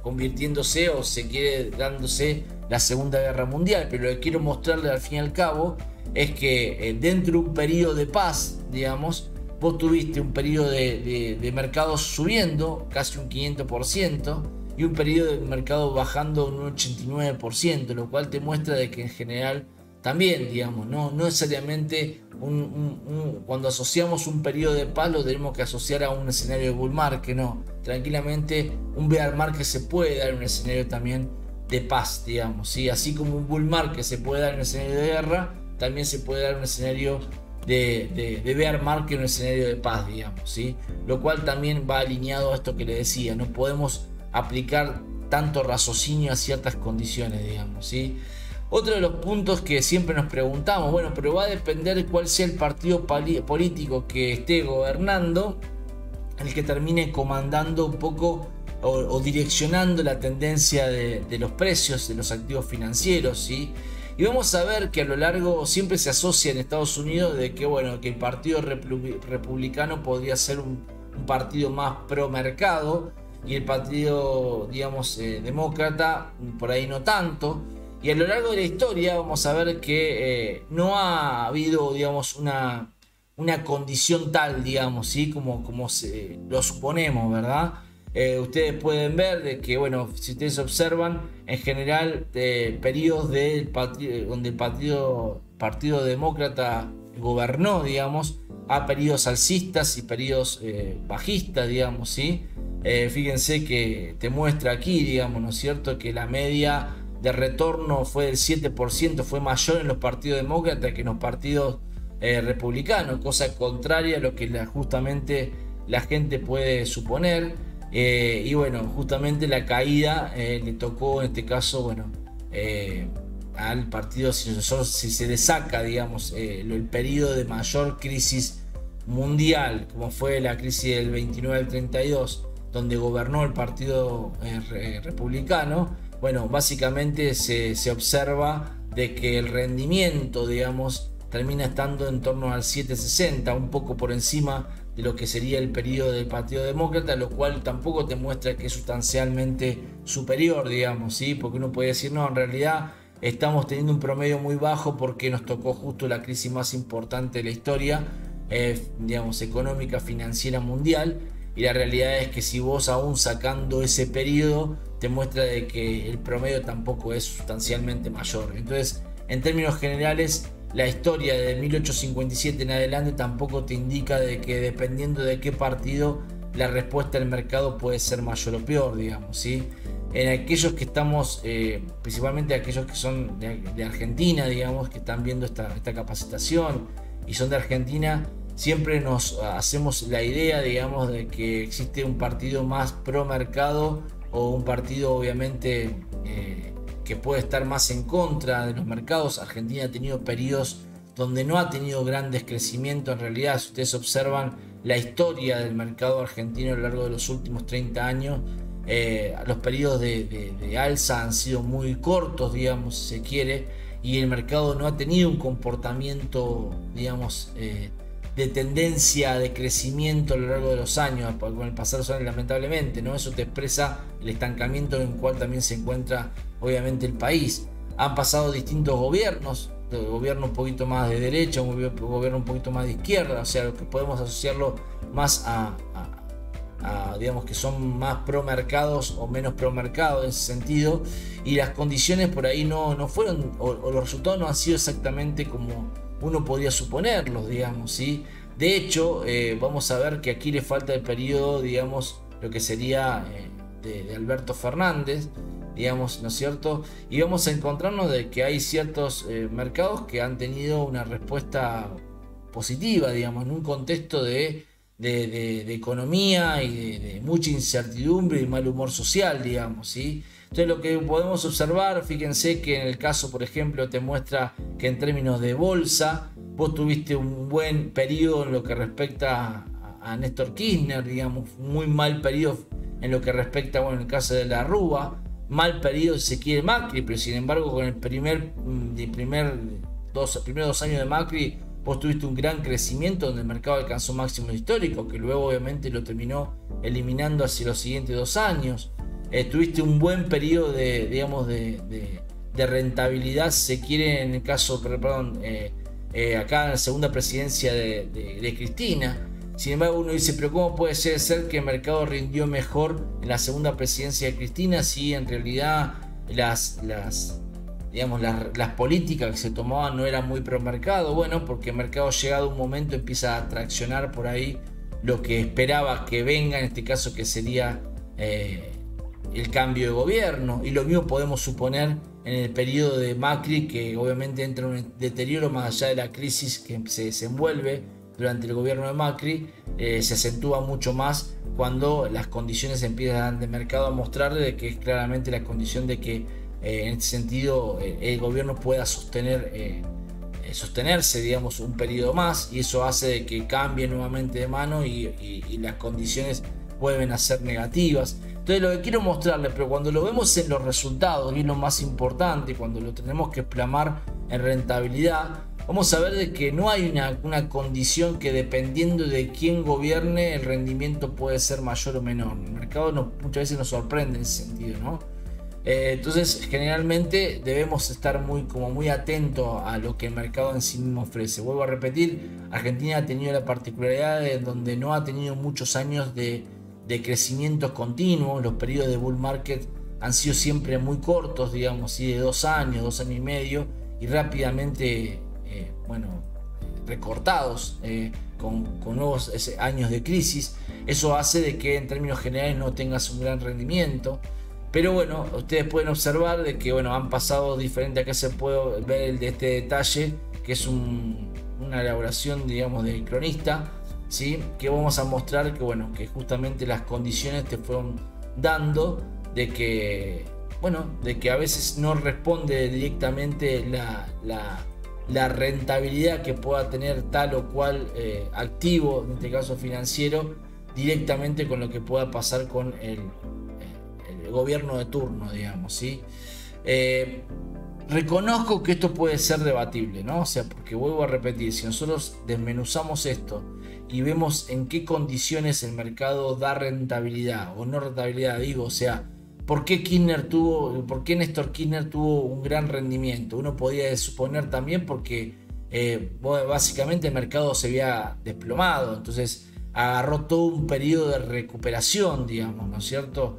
convirtiéndose, o se quiere dándose, la Segunda Guerra Mundial. Pero lo que quiero mostrarle al fin y al cabo es que dentro de un periodo de paz, digamos, vos tuviste un periodo de mercado subiendo casi un 500% y un periodo de mercado bajando un 89%, lo cual te muestra de que en general también, digamos, no necesariamente cuando asociamos un periodo de paz lo tenemos que asociar a un escenario de bull market, no. Tranquilamente un bear market se puede dar en un escenario también de paz, digamos, ¿sí? Así como un bull market se puede dar en un escenario de guerra, también se puede dar un escenario de bear market en un escenario de paz, digamos, ¿sí? Lo cual también va alineado a esto que le decía, no podemos aplicar tanto raciocinio a ciertas condiciones, digamos, ¿sí? Otro de los puntos que siempre nos preguntamos, bueno, pero va a depender de cuál sea el partido político que esté gobernando, el que termine comandando un poco o direccionando la tendencia de los precios de los activos financieros, ¿sí? Y vamos a ver que a lo largo siempre se asocia en Estados Unidos de que, bueno, que el partido republicano podría ser un partido más pro mercado y el partido, digamos, demócrata por ahí no tanto. Y a lo largo de la historia vamos a ver que no ha habido, digamos, una condición tal, digamos, ¿sí? como lo suponemos, ¿verdad? Ustedes pueden ver de que, bueno, si ustedes observan, en general, periodos donde el partido demócrata gobernó, digamos, a periodos alcistas y periodos bajistas, digamos, ¿sí? Fíjense que te muestra aquí, digamos, ¿no es cierto?, que la media de retorno fue del 7%, fue mayor en los partidos demócratas que en los partidos republicanos, cosa contraria a lo que justamente la gente puede suponer. Y bueno, justamente la caída le tocó en este caso, bueno, al partido, si se le saca, digamos, el periodo de mayor crisis mundial, como fue la crisis del 29 al 32, donde gobernó el partido republicano. Bueno, básicamente se observa de que el rendimiento, digamos, termina estando en torno al 7,60, un poco por encima de lo que sería el periodo del Partido Demócrata, lo cual tampoco te muestra que es sustancialmente superior, digamos, ¿sí? Porque uno puede decir, no, en realidad estamos teniendo un promedio muy bajo porque nos tocó justo la crisis más importante de la historia, digamos, económica, financiera mundial. Y la realidad es que si vos aún sacando ese periodo te muestra de que el promedio tampoco es sustancialmente mayor. Entonces, en términos generales, la historia de 1857 en adelante tampoco te indica de que dependiendo de qué partido la respuesta del mercado puede ser mayor o peor, digamos, ¿sí? En aquellos que estamos, principalmente aquellos que son de Argentina, digamos, que están viendo esta capacitación y son de Argentina, siempre nos hacemos la idea, digamos, de que existe un partido más pro mercado o un partido obviamente que puede estar más en contra de los mercados. Argentina ha tenido periodos donde no ha tenido grandes crecimientos. En realidad, si ustedes observan la historia del mercado argentino a lo largo de los últimos 30 años, los periodos de alza han sido muy cortos, digamos, si se quiere, y el mercado no ha tenido un comportamiento, digamos, de tendencia de crecimiento a lo largo de los años, con el pasar de los años, lamentablemente, ¿no? Eso te expresa el estancamiento en el cual también se encuentra obviamente el país. Han pasado distintos gobiernos, gobierno un poquito más de derecha, un gobierno un poquito más de izquierda, o sea, lo que podemos asociarlo más a digamos que son más pro mercados o menos pro mercado en ese sentido, y las condiciones por ahí no fueron, o los resultados no han sido exactamente como uno podría suponerlos, digamos, ¿sí? De hecho, vamos a ver que aquí le falta el periodo, digamos, lo que sería de Alberto Fernández, digamos, ¿no es cierto? Y vamos a encontrarnos de que hay ciertos mercados que han tenido una respuesta positiva, digamos, en un contexto de economía y de mucha incertidumbre y mal humor social, digamos, ¿sí? Entonces lo que podemos observar, fíjense que en el caso, por ejemplo, te muestra que en términos de bolsa, vos tuviste un buen periodo en lo que respecta a Néstor Kirchner, digamos, muy mal periodo en lo que respecta, bueno, en el caso de la Rúa, mal periodo si se quiere Macri, pero sin embargo con el primeros 2 años de Macri, vos tuviste un gran crecimiento donde el mercado alcanzó máximos históricos, que luego obviamente lo terminó eliminando hacia los siguientes 2 años. Tuviste un buen periodo de rentabilidad, si se quiere, en el caso, perdón, acá en la segunda presidencia de Cristina. Sin embargo, uno dice, pero ¿cómo puede ser que el mercado rindió mejor en la segunda presidencia de Cristina si en realidad las políticas que se tomaban no eran muy pro mercado? Bueno, porque el mercado, llegado a un momento, empieza a traccionar por ahí lo que esperaba que venga, en este caso que sería el cambio de gobierno, y lo mismo podemos suponer en el periodo de Macri, que obviamente entra en un deterioro más allá de la crisis que se desenvuelve durante el gobierno de Macri, se acentúa mucho más cuando las condiciones empiezan de mercado a mostrarle de que es claramente la condición de que en este sentido el gobierno pueda sostenerse, digamos, un periodo más, y eso hace de que cambie nuevamente de mano y las condiciones vuelven a ser negativas. Entonces lo que quiero mostrarles, pero cuando lo vemos en los resultados, y es lo más importante, cuando lo tenemos que plasmar en rentabilidad, vamos a ver de que no hay una condición que dependiendo de quién gobierne el rendimiento puede ser mayor o menor. El mercado muchas veces nos sorprende en ese sentido, ¿no? Entonces generalmente debemos estar muy atentos a lo que el mercado en sí mismo ofrece. Vuelvo a repetir, Argentina ha tenido la particularidad de donde no ha tenido muchos años de crecimientos continuos. Los periodos de bull market han sido siempre muy cortos, digamos, ¿sí? De 2 años, 2 años y medio, y rápidamente recortados con nuevos años de crisis. Eso hace de que en términos generales no tengas un gran rendimiento. Pero bueno, ustedes pueden observar de que han pasado diferentes. Acá se puede ver este detalle, que es una elaboración, digamos, del cronista, ¿sí? Que vamos a mostrar que justamente las condiciones te fueron dando de que a veces no responde directamente la rentabilidad que pueda tener tal o cual activo, en este caso financiero, directamente con lo que pueda pasar con el gobierno de turno, digamos, ¿sí? Reconozco que esto puede ser debatible, ¿no? O sea, porque vuelvo a repetir, si nosotros desmenuzamos esto y vemos en qué condiciones el mercado da rentabilidad o no rentabilidad, digo, o sea, ¿por qué Néstor Kirchner tuvo un gran rendimiento? Uno podría suponer también porque básicamente el mercado se había desplomado, entonces agarró todo un periodo de recuperación, digamos, ¿no es cierto?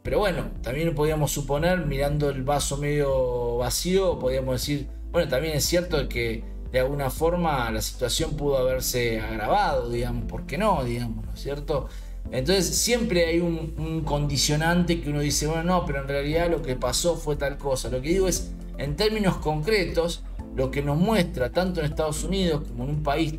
Pero bueno, también podríamos suponer, mirando el vaso medio vacío, podríamos decir, también es cierto que de alguna forma la situación pudo haberse agravado, digamos, ¿por qué no? Digamos, ¿no es cierto? Entonces siempre hay un condicionante que uno dice, no, pero en realidad lo que pasó fue tal cosa. Lo que digo es, en términos concretos, lo que nos muestra tanto en Estados Unidos como en un país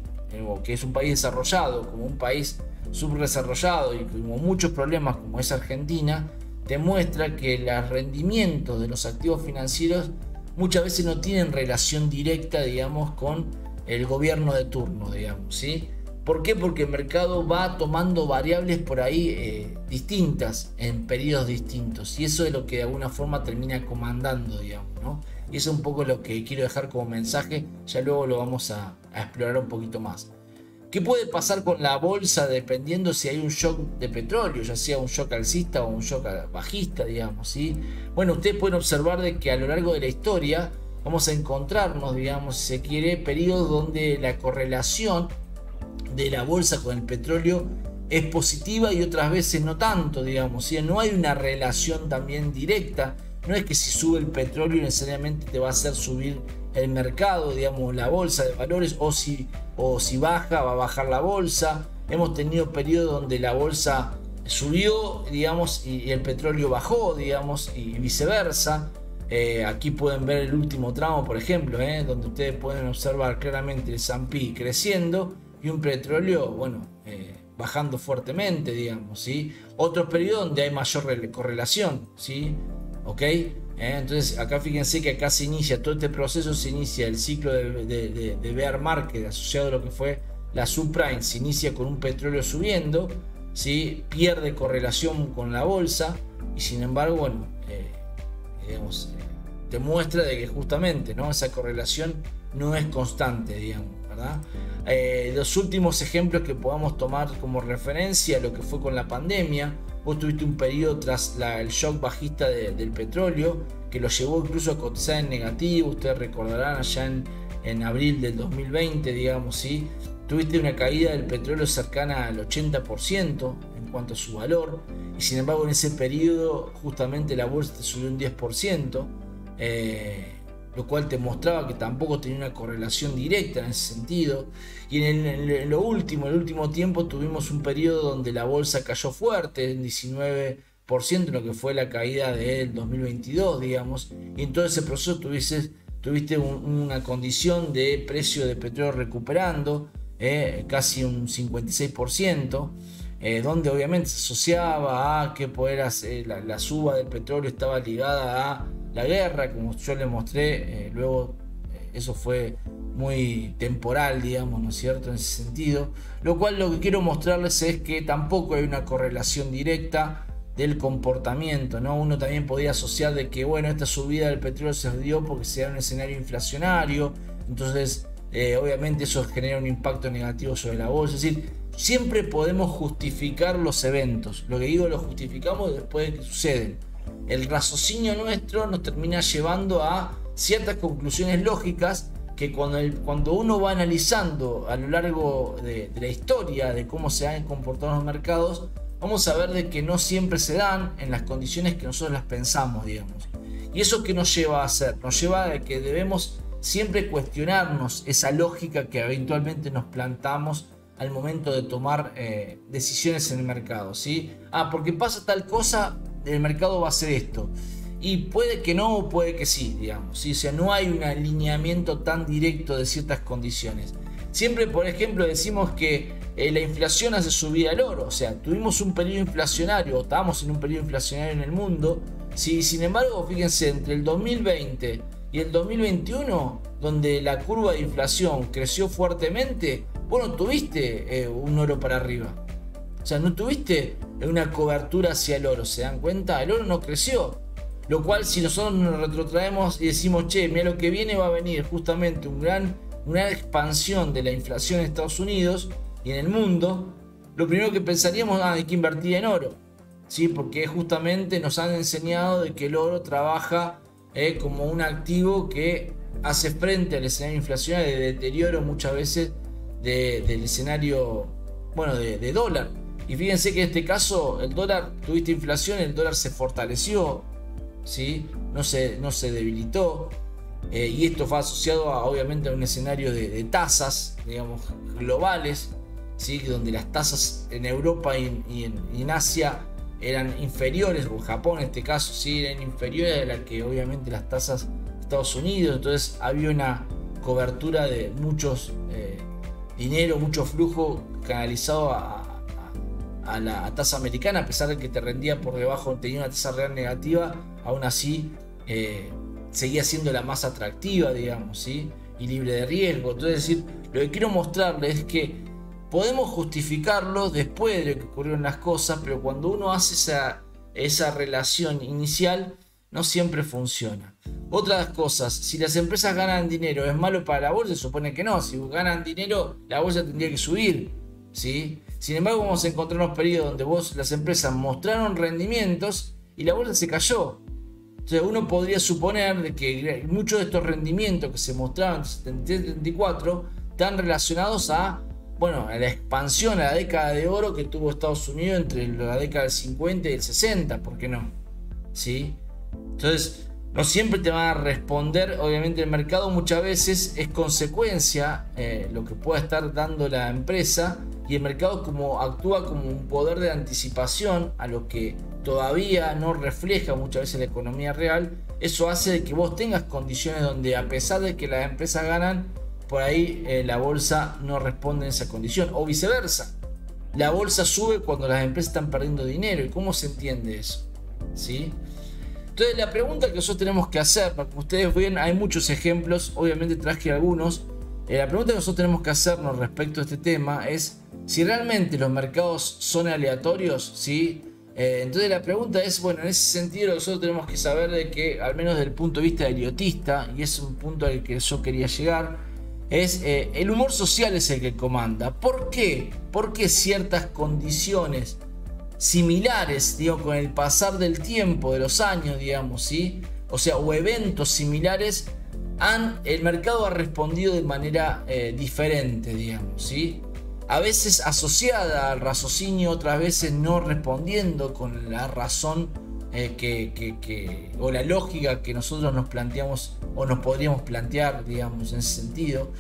que es un país desarrollado, como un país subdesarrollado y con muchos problemas como es Argentina, te muestra que los rendimientos de los activos financieros muchas veces no tienen relación directa, digamos, con el gobierno de turno, digamos, ¿sí? ¿Por qué? Porque el mercado va tomando variables por ahí distintas en periodos distintos, y eso es lo que de alguna forma termina comandando, digamos, ¿no? Y eso es un poco lo que quiero dejar como mensaje, ya luego lo vamos a explorar un poquito más. ¿Qué puede pasar con la bolsa dependiendo si hay un shock de petróleo, ya sea un shock alcista o un shock bajista, digamos, ¿sí? Ustedes pueden observar de que a lo largo de la historia vamos a encontrarnos, digamos, si se quiere, periodos donde la correlación de la bolsa con el petróleo es positiva y otras veces no tanto, digamos, ¿sí? No hay una relación también directa. No es que si sube el petróleo necesariamente te va a hacer subir el mercado, digamos, la bolsa de valores, o si baja, va a bajar la bolsa. Hemos tenido periodos donde la bolsa subió, digamos, y el petróleo bajó, digamos, y viceversa. Aquí pueden ver el último tramo, por ejemplo, donde ustedes pueden observar claramente el S&P creciendo y un petróleo, bajando fuertemente, digamos, ¿sí? Otros periodos donde hay mayor correlación, ¿sí? ¿Ok? Entonces acá fíjense que acá se inicia todo este proceso, se inicia el ciclo de bear market asociado a lo que fue la subprime, se inicia con un petróleo subiendo, ¿sí? Pierde correlación con la bolsa y sin embargo, te muestra de que justamente, ¿no? Esa correlación no es constante, digamos, ¿verdad? Los últimos ejemplos que podamos tomar como referencia, lo que fue con la pandemia. Vos tuviste un periodo tras el shock bajista del petróleo que lo llevó incluso a cotizar en negativo. Ustedes recordarán allá en abril del 2020, digamos, ¿sí? Tuviste una caída del petróleo cercana al 80% en cuanto a su valor, y sin embargo en ese periodo justamente la bolsa te subió un 10%, lo cual te mostraba que tampoco tenía una correlación directa en ese sentido. Y en el último tiempo tuvimos un periodo donde la bolsa cayó fuerte, en 19%, en lo que fue la caída del 2022, digamos, y en todo ese proceso tuviste una condición de precio de petróleo recuperando, casi un 56%. donde obviamente se asociaba a que la suba del petróleo estaba ligada a la guerra, como yo les mostré. Luego eso fue muy temporal, digamos, ¿no es cierto?, en ese sentido. Lo cual lo que quiero mostrarles es que tampoco hay una correlación directa del comportamiento, ¿no? Uno también podía asociar de que, bueno, esta subida del petróleo se dio porque se da un escenario inflacionario, entonces obviamente eso genera un impacto negativo sobre la bolsa. Es decir, siempre podemos justificar los eventos. Lo que digo, lo justificamos después de que suceden. El raciocinio nuestro nos termina llevando a ciertas conclusiones lógicas que cuando uno va analizando a lo largo de la historia de cómo se han comportado los mercados, vamos a ver de que no siempre se dan en las condiciones que nosotros las pensamos, digamos. ¿Y eso qué nos lleva a hacer? Nos lleva a que debemos siempre cuestionarnos esa lógica que eventualmente nos plantamos al momento de tomar decisiones en el mercado, ¿sí? Porque pasa tal cosa, el mercado va a hacer esto. Y puede que no, o puede que sí, digamos, ¿sí? O sea, no hay un alineamiento tan directo de ciertas condiciones. Siempre, por ejemplo, decimos que la inflación hace subir al oro. O sea, tuvimos un periodo inflacionario, o estábamos en un periodo inflacionario en el mundo. ¿Sí? Sin embargo, fíjense, entre el 2020 y el 2021, donde la curva de inflación creció fuertemente, vos no tuviste un oro para arriba. O sea, no tuviste una cobertura hacia el oro, ¿se dan cuenta? El oro no creció. Lo cual, si nosotros nos retrotraemos y decimos, che, mira, lo que viene va a venir justamente una expansión de la inflación en Estados Unidos y en el mundo, lo primero que pensaríamos, hay que invertir en oro, ¿sí? Porque justamente nos han enseñado de que el oro trabaja como un activo que hace frente al escenario inflacionario, de deterioro muchas veces del escenario, bueno, de dólar. Y fíjense que en este caso el dólar, tuviste inflación, el dólar se fortaleció, ¿sí? No se debilitó. Y esto fue asociado obviamente a un escenario de tasas, digamos, globales, ¿sí? Donde las tasas en Europa y en Asia eran inferiores, o en Japón en este caso, ¿sí? Eran inferiores a las que obviamente las tasas de Estados Unidos. Entonces había una cobertura de muchos dinero, mucho flujo canalizado a la tasa americana, a pesar de que te rendía por debajo, tenía una tasa real negativa, aún así seguía siendo la más atractiva, digamos, ¿sí? Y libre de riesgo. Entonces, es decir, lo que quiero mostrarles es que podemos justificarlo después de lo que ocurrieron las cosas, pero cuando uno hace esa relación inicial, no siempre funciona. Otras cosas, si las empresas ganan dinero, ¿es malo para la bolsa? Se supone que no. Si ganan dinero, la bolsa tendría que subir, ¿sí? Sin embargo, vamos a encontrar unos periodos donde las empresas mostraron rendimientos y la bolsa se cayó. Entonces uno podría suponer de que muchos de estos rendimientos que se mostraban en 73 y 74 están relacionados a la expansión, a la década de oro que tuvo Estados Unidos entre la década del 50 y el 60, ¿por qué no? ¿Sí? Entonces, no siempre te van a responder. Obviamente el mercado muchas veces es consecuencia lo que pueda estar dando la empresa, y el mercado actúa como un poder de anticipación a lo que todavía no refleja muchas veces la economía real. Eso hace de que vos tengas condiciones donde, a pesar de que las empresas ganan, por ahí la bolsa no responde en esa condición, o viceversa. La bolsa sube cuando las empresas están perdiendo dinero. ¿Y cómo se entiende eso? ¿Sí? Entonces la pregunta que nosotros tenemos que hacer, para que ustedes vean, hay muchos ejemplos, obviamente traje algunos. La pregunta que nosotros tenemos que hacernos respecto a este tema es si realmente los mercados son aleatorios, ¿sí? Entonces la pregunta es, en ese sentido nosotros tenemos que saber de que, al menos desde el punto de vista eliotista, y es un punto al que yo quería llegar, es el humor social es el que comanda. ¿Por qué? Porque ciertas condiciones similares, digo, con el pasar del tiempo, de los años, digamos, ¿sí? O sea, o eventos similares, el mercado ha respondido de manera diferente, digamos, ¿sí? A veces asociada al raciocinio, otras veces no respondiendo con la razón o la lógica que nosotros nos planteamos o nos podríamos plantear, digamos, en ese sentido.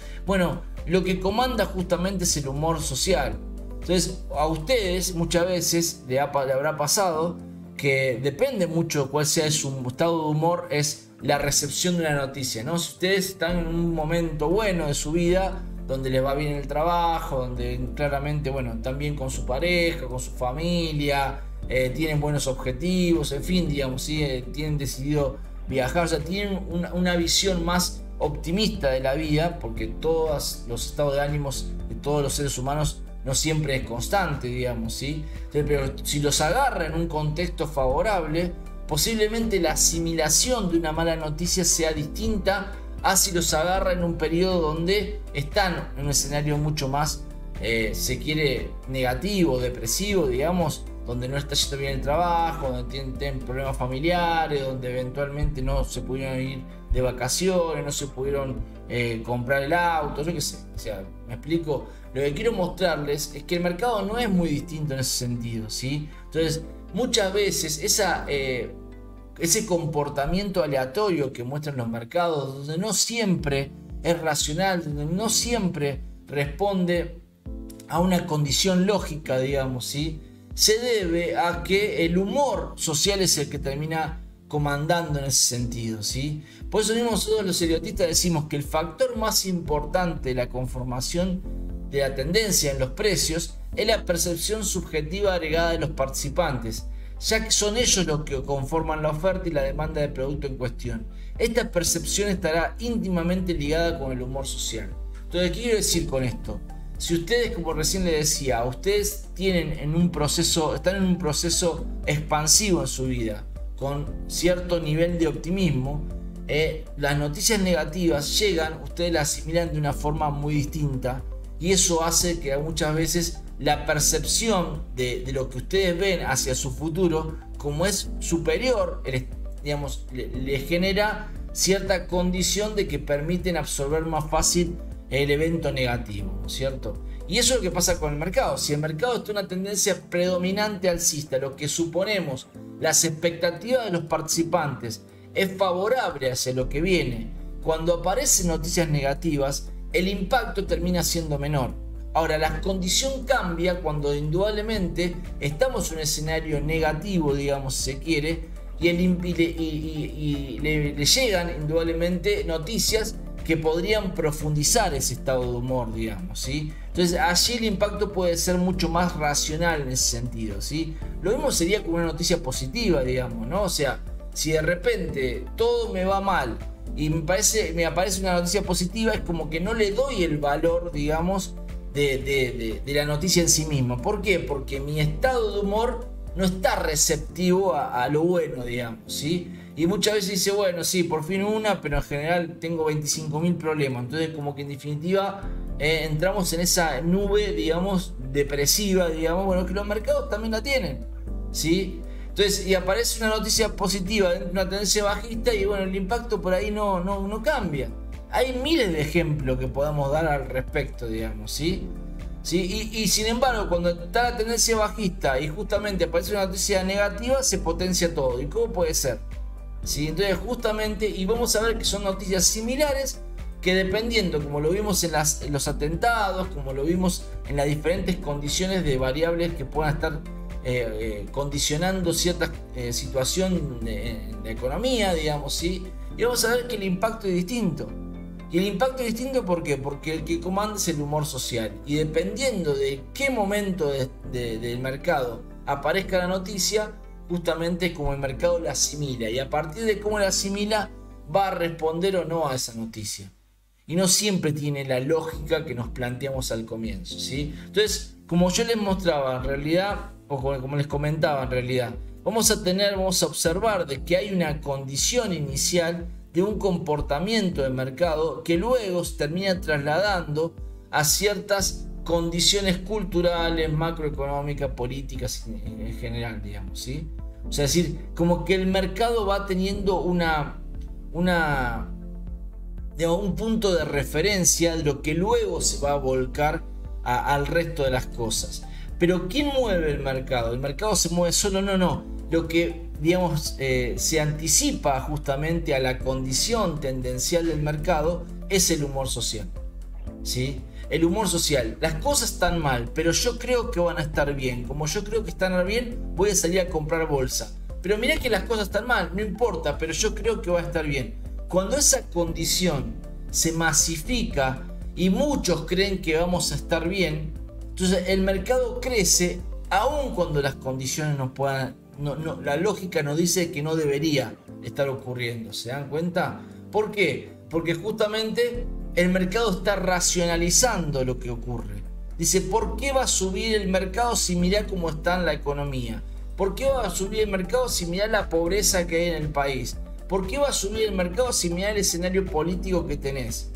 Lo que comanda justamente es el humor social. Entonces, a ustedes muchas veces le habrá pasado que depende mucho de cuál sea su estado de humor, es la recepción de una noticia, ¿no? Si ustedes están en un momento bueno de su vida, donde les va bien en el trabajo, donde claramente, bueno, también con su pareja, con su familia, tienen buenos objetivos, en fin, digamos, ¿sí? Tienen decidido viajar, o sea, tienen una visión más optimista de la vida, porque todos los estados de ánimos de todos los seres humanos no siempre es constante, digamos, ¿sí? Entonces, pero si los agarra en un contexto favorable, posiblemente la asimilación de una mala noticia sea distinta a si los agarra en un periodo donde están en un escenario mucho más, se quiere, negativo, depresivo, digamos, donde no está yendo bien el trabajo, donde tienen problemas familiares, donde eventualmente no se pudieron ir de vacaciones, no se pudieron comprar el auto, yo qué sé. O sea, me explico. Lo que quiero mostrarles es que el mercado no es muy distinto en ese sentido, ¿sí? Entonces, muchas veces ese comportamiento aleatorio que muestran los mercados, donde no siempre es racional, donde no siempre responde a una condición lógica, digamos, ¿sí? Se debe a que el humor social es el que termina comandando en ese sentido, ¿sí? Por eso mismo nosotros los heliotistas decimos que el factor más importante de la conformación de la tendencia en los precios es la percepción subjetiva agregada de los participantes, ya que son ellos los que conforman la oferta y la demanda del producto en cuestión. Esta percepción estará íntimamente ligada con el humor social. Entonces, ¿qué quiero decir con esto? Si ustedes, como recién les decía, ustedes están en un proceso expansivo en su vida, con cierto nivel de optimismo, las noticias negativas llegan, ustedes las asimilan de una forma muy distinta, y eso hace que muchas veces la percepción de lo que ustedes ven hacia su futuro, como es superior, digamos, le genera cierta condición de que permiten absorber más fácil el evento negativo, ¿no es cierto? Y eso es lo que pasa con el mercado. Si el mercado está en una tendencia predominante alcista, lo que suponemos, las expectativas de los participantes es favorable hacia lo que viene, cuando aparecen noticias negativas, el impacto termina siendo menor. Ahora, la condición cambia cuando indudablemente estamos en un escenario negativo, digamos, si se quiere, y le llegan indudablemente noticias que podrían profundizar ese estado de humor, digamos, ¿sí? Entonces allí el impacto puede ser mucho más racional en ese sentido, ¿sí? Lo mismo sería como una noticia positiva, digamos, ¿no? O sea, si de repente todo me va mal y me aparece una noticia positiva, es como que no le doy el valor, digamos, de la noticia en sí misma. ¿Por qué? Porque mi estado de humor no está receptivo a lo bueno, digamos, ¿sí? Y muchas veces dice, bueno, sí, por fin una, pero en general tengo 25.000 problemas. Entonces, como que en definitiva entramos en esa nube, digamos, depresiva, digamos, bueno, que los mercados también la tienen, ¿sí? Entonces, y aparece una noticia positiva, una tendencia bajista, y bueno, el impacto por ahí no cambia. Hay miles de ejemplos que podamos dar al respecto, digamos, ¿sí? ¿Sí? Y sin embargo, cuando está la tendencia bajista y justamente aparece una noticia negativa, se potencia todo. ¿Y cómo puede ser? ¿Sí? Entonces justamente, y vamos a ver que son noticias similares, que dependiendo, como lo vimos en los atentados, como lo vimos en las diferentes condiciones de variables que puedan estar condicionando cierta situación en la economía, digamos, ¿sí? Y vamos a ver que el impacto es distinto. Y el impacto es distinto, ¿por qué? Porque el que comanda es el humor social. Y dependiendo de qué momento del mercado aparezca la noticia, justamente como el mercado la asimila. Y a partir de cómo la asimila, va a responder o no a esa noticia. Y no siempre tiene la lógica que nos planteamos al comienzo, ¿sí? Entonces, como yo les mostraba en realidad, o como les comentaba en realidad, vamos a observar de que hay una condición inicial de un comportamiento de mercado que luego se termina trasladando a ciertas condiciones culturales, macroeconómicas, políticas en general, digamos, ¿sí? O sea, es decir, como que el mercado va teniendo un punto de referencia de lo que luego se va a volcar al resto de las cosas. Pero ¿quién mueve el mercado? ¿El mercado se mueve solo? No. Lo que, digamos, se anticipa justamente a la condición tendencial del mercado es el humor social, ¿sí? El humor social. Las cosas están mal, pero yo creo que van a estar bien. Como yo creo que están bien, voy a salir a comprar bolsa. Pero mirá que las cosas están mal, no importa, pero yo creo que va a estar bien. Cuando esa condición se masifica y muchos creen que vamos a estar bien, entonces el mercado crece aun cuando las condiciones no puedan, la lógica nos dice que no debería estar ocurriendo. ¿Se dan cuenta? ¿Por qué? Porque justamente el mercado está racionalizando lo que ocurre. Dice, ¿por qué va a subir el mercado si mirá cómo está en la economía? ¿Por qué va a subir el mercado si mirá la pobreza que hay en el país? ¿Por qué va a subir el mercado si mirá el escenario político que tenés?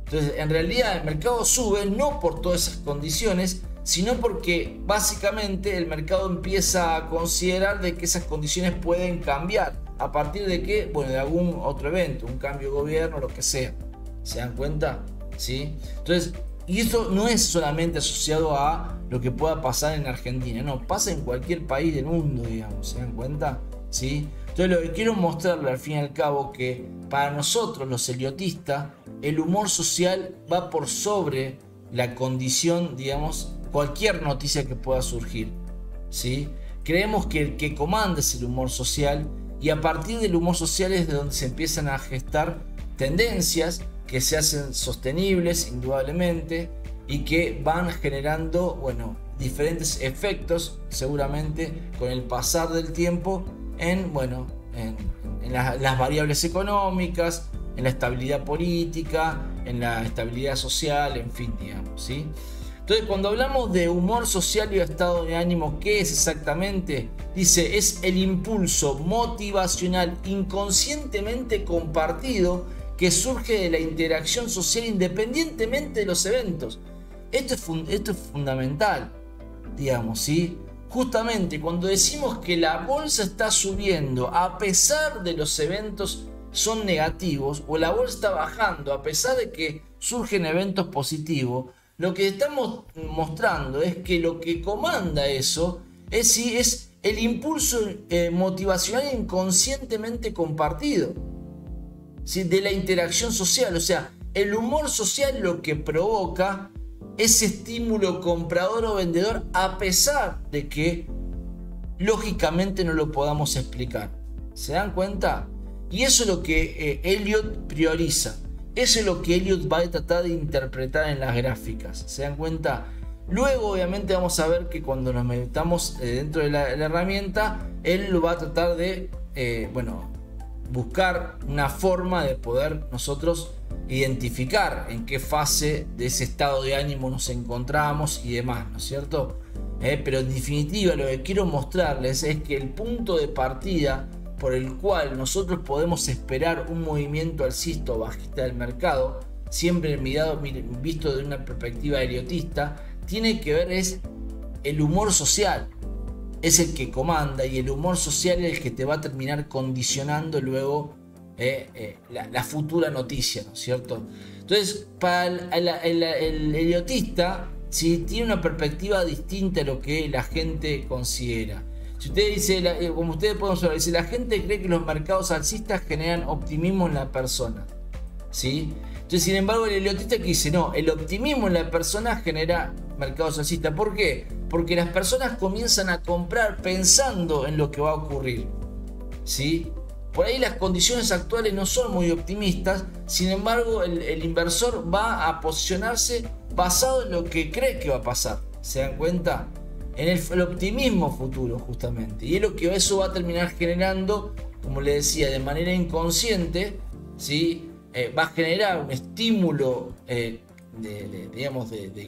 Entonces, en realidad el mercado sube no por todas esas condiciones, sino porque básicamente el mercado empieza a considerar de que esas condiciones pueden cambiar a partir de que, bueno, de algún otro evento, un cambio de gobierno, lo que sea. ¿Se dan cuenta? ¿Sí? Entonces, y esto no es solamente asociado a lo que pueda pasar en Argentina, no, pasa en cualquier país del mundo, digamos. ¿Se dan cuenta? ¿Sí? Entonces, lo que quiero mostrarle al fin y al cabo que para nosotros los eliotistas el humor social va por sobre la condición, digamos, cualquier noticia que pueda surgir, ¿sí? Creemos que el que comanda es el humor social, y a partir del humor social es de donde se empiezan a gestar tendencias que se hacen sostenibles indudablemente y que van generando, bueno, diferentes efectos seguramente con el pasar del tiempo en, bueno, en las variables económicas, en la estabilidad política, en la estabilidad social, en fin, digamos, ¿sí? Entonces, cuando hablamos de humor social y estado de ánimo, ¿qué es exactamente? Dice, es el impulso motivacional inconscientemente compartido que surge de la interacción social independientemente de los eventos. Esto es fundamental, digamos, ¿sí? Justamente cuando decimos que la bolsa está subiendo a pesar de los eventos son negativos, o la bolsa está bajando a pesar de que surgen eventos positivos, lo que estamos mostrando es que lo que comanda eso es el impulso motivacional inconscientemente compartido, ¿sí? De la interacción social. O sea, el humor social lo que provoca ese estímulo comprador o vendedor a pesar de que lógicamente no lo podamos explicar. ¿Se dan cuenta? Y eso es lo que Elliott prioriza. Eso es lo que Elliott va a tratar de interpretar en las gráficas. ¿Se dan cuenta? Luego obviamente vamos a ver que cuando nos metamos dentro de la herramienta, él lo va a tratar de buscar una forma de poder nosotros identificar en qué fase de ese estado de ánimo nos encontramos y demás, ¿no es cierto? Pero en definitiva lo que quiero mostrarles es que el punto de partida por el cual nosotros podemos esperar un movimiento alcista o bajista del mercado, siempre visto de una perspectiva eliotista, tiene que ver es el humor social. Es el que comanda, y el humor social es el que te va a terminar condicionando luego la futura noticia, ¿no es cierto? Entonces, para el eliotista, ¿sí? Tiene una perspectiva distinta a lo que la gente considera. Si usted dice, como ustedes pueden observar, dice, la gente cree que los mercados alcistas generan optimismo en la persona, ¿sí? Entonces, sin embargo, el eliotista que dice, no, el optimismo en la persona genera mercados alcistas. ¿Por qué? Porque las personas comienzan a comprar pensando en lo que va a ocurrir, ¿sí? Por ahí las condiciones actuales no son muy optimistas, sin embargo, el inversor va a posicionarse basado en lo que cree que va a pasar. ¿Se dan cuenta? En el optimismo futuro, justamente. Y es lo que eso va a terminar generando, como le decía, de manera inconsciente, ¿sí? Va a generar un estímulo de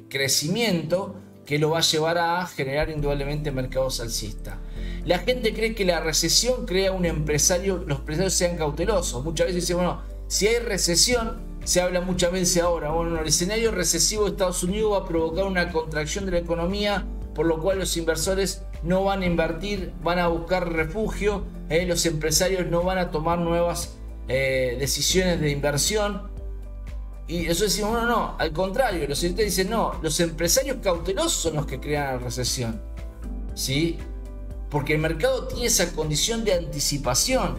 crecimiento que lo va a llevar a generar indudablemente mercados alcistas. La gente cree que la recesión crea un empresario, los empresarios sean cautelosos. Muchas veces dicen, bueno, si hay recesión, se habla muchas veces ahora, bueno, el escenario recesivo de Estados Unidos va a provocar una contracción de la economía, por lo cual los inversores no van a invertir, van a buscar refugio, los empresarios no van a tomar nuevas decisiones de inversión. Y eso decimos, no, al contrario, los editores dicen, no, los empresarios cautelosos son los que crean la recesión, ¿sí? Porque el mercado tiene esa condición de anticipación.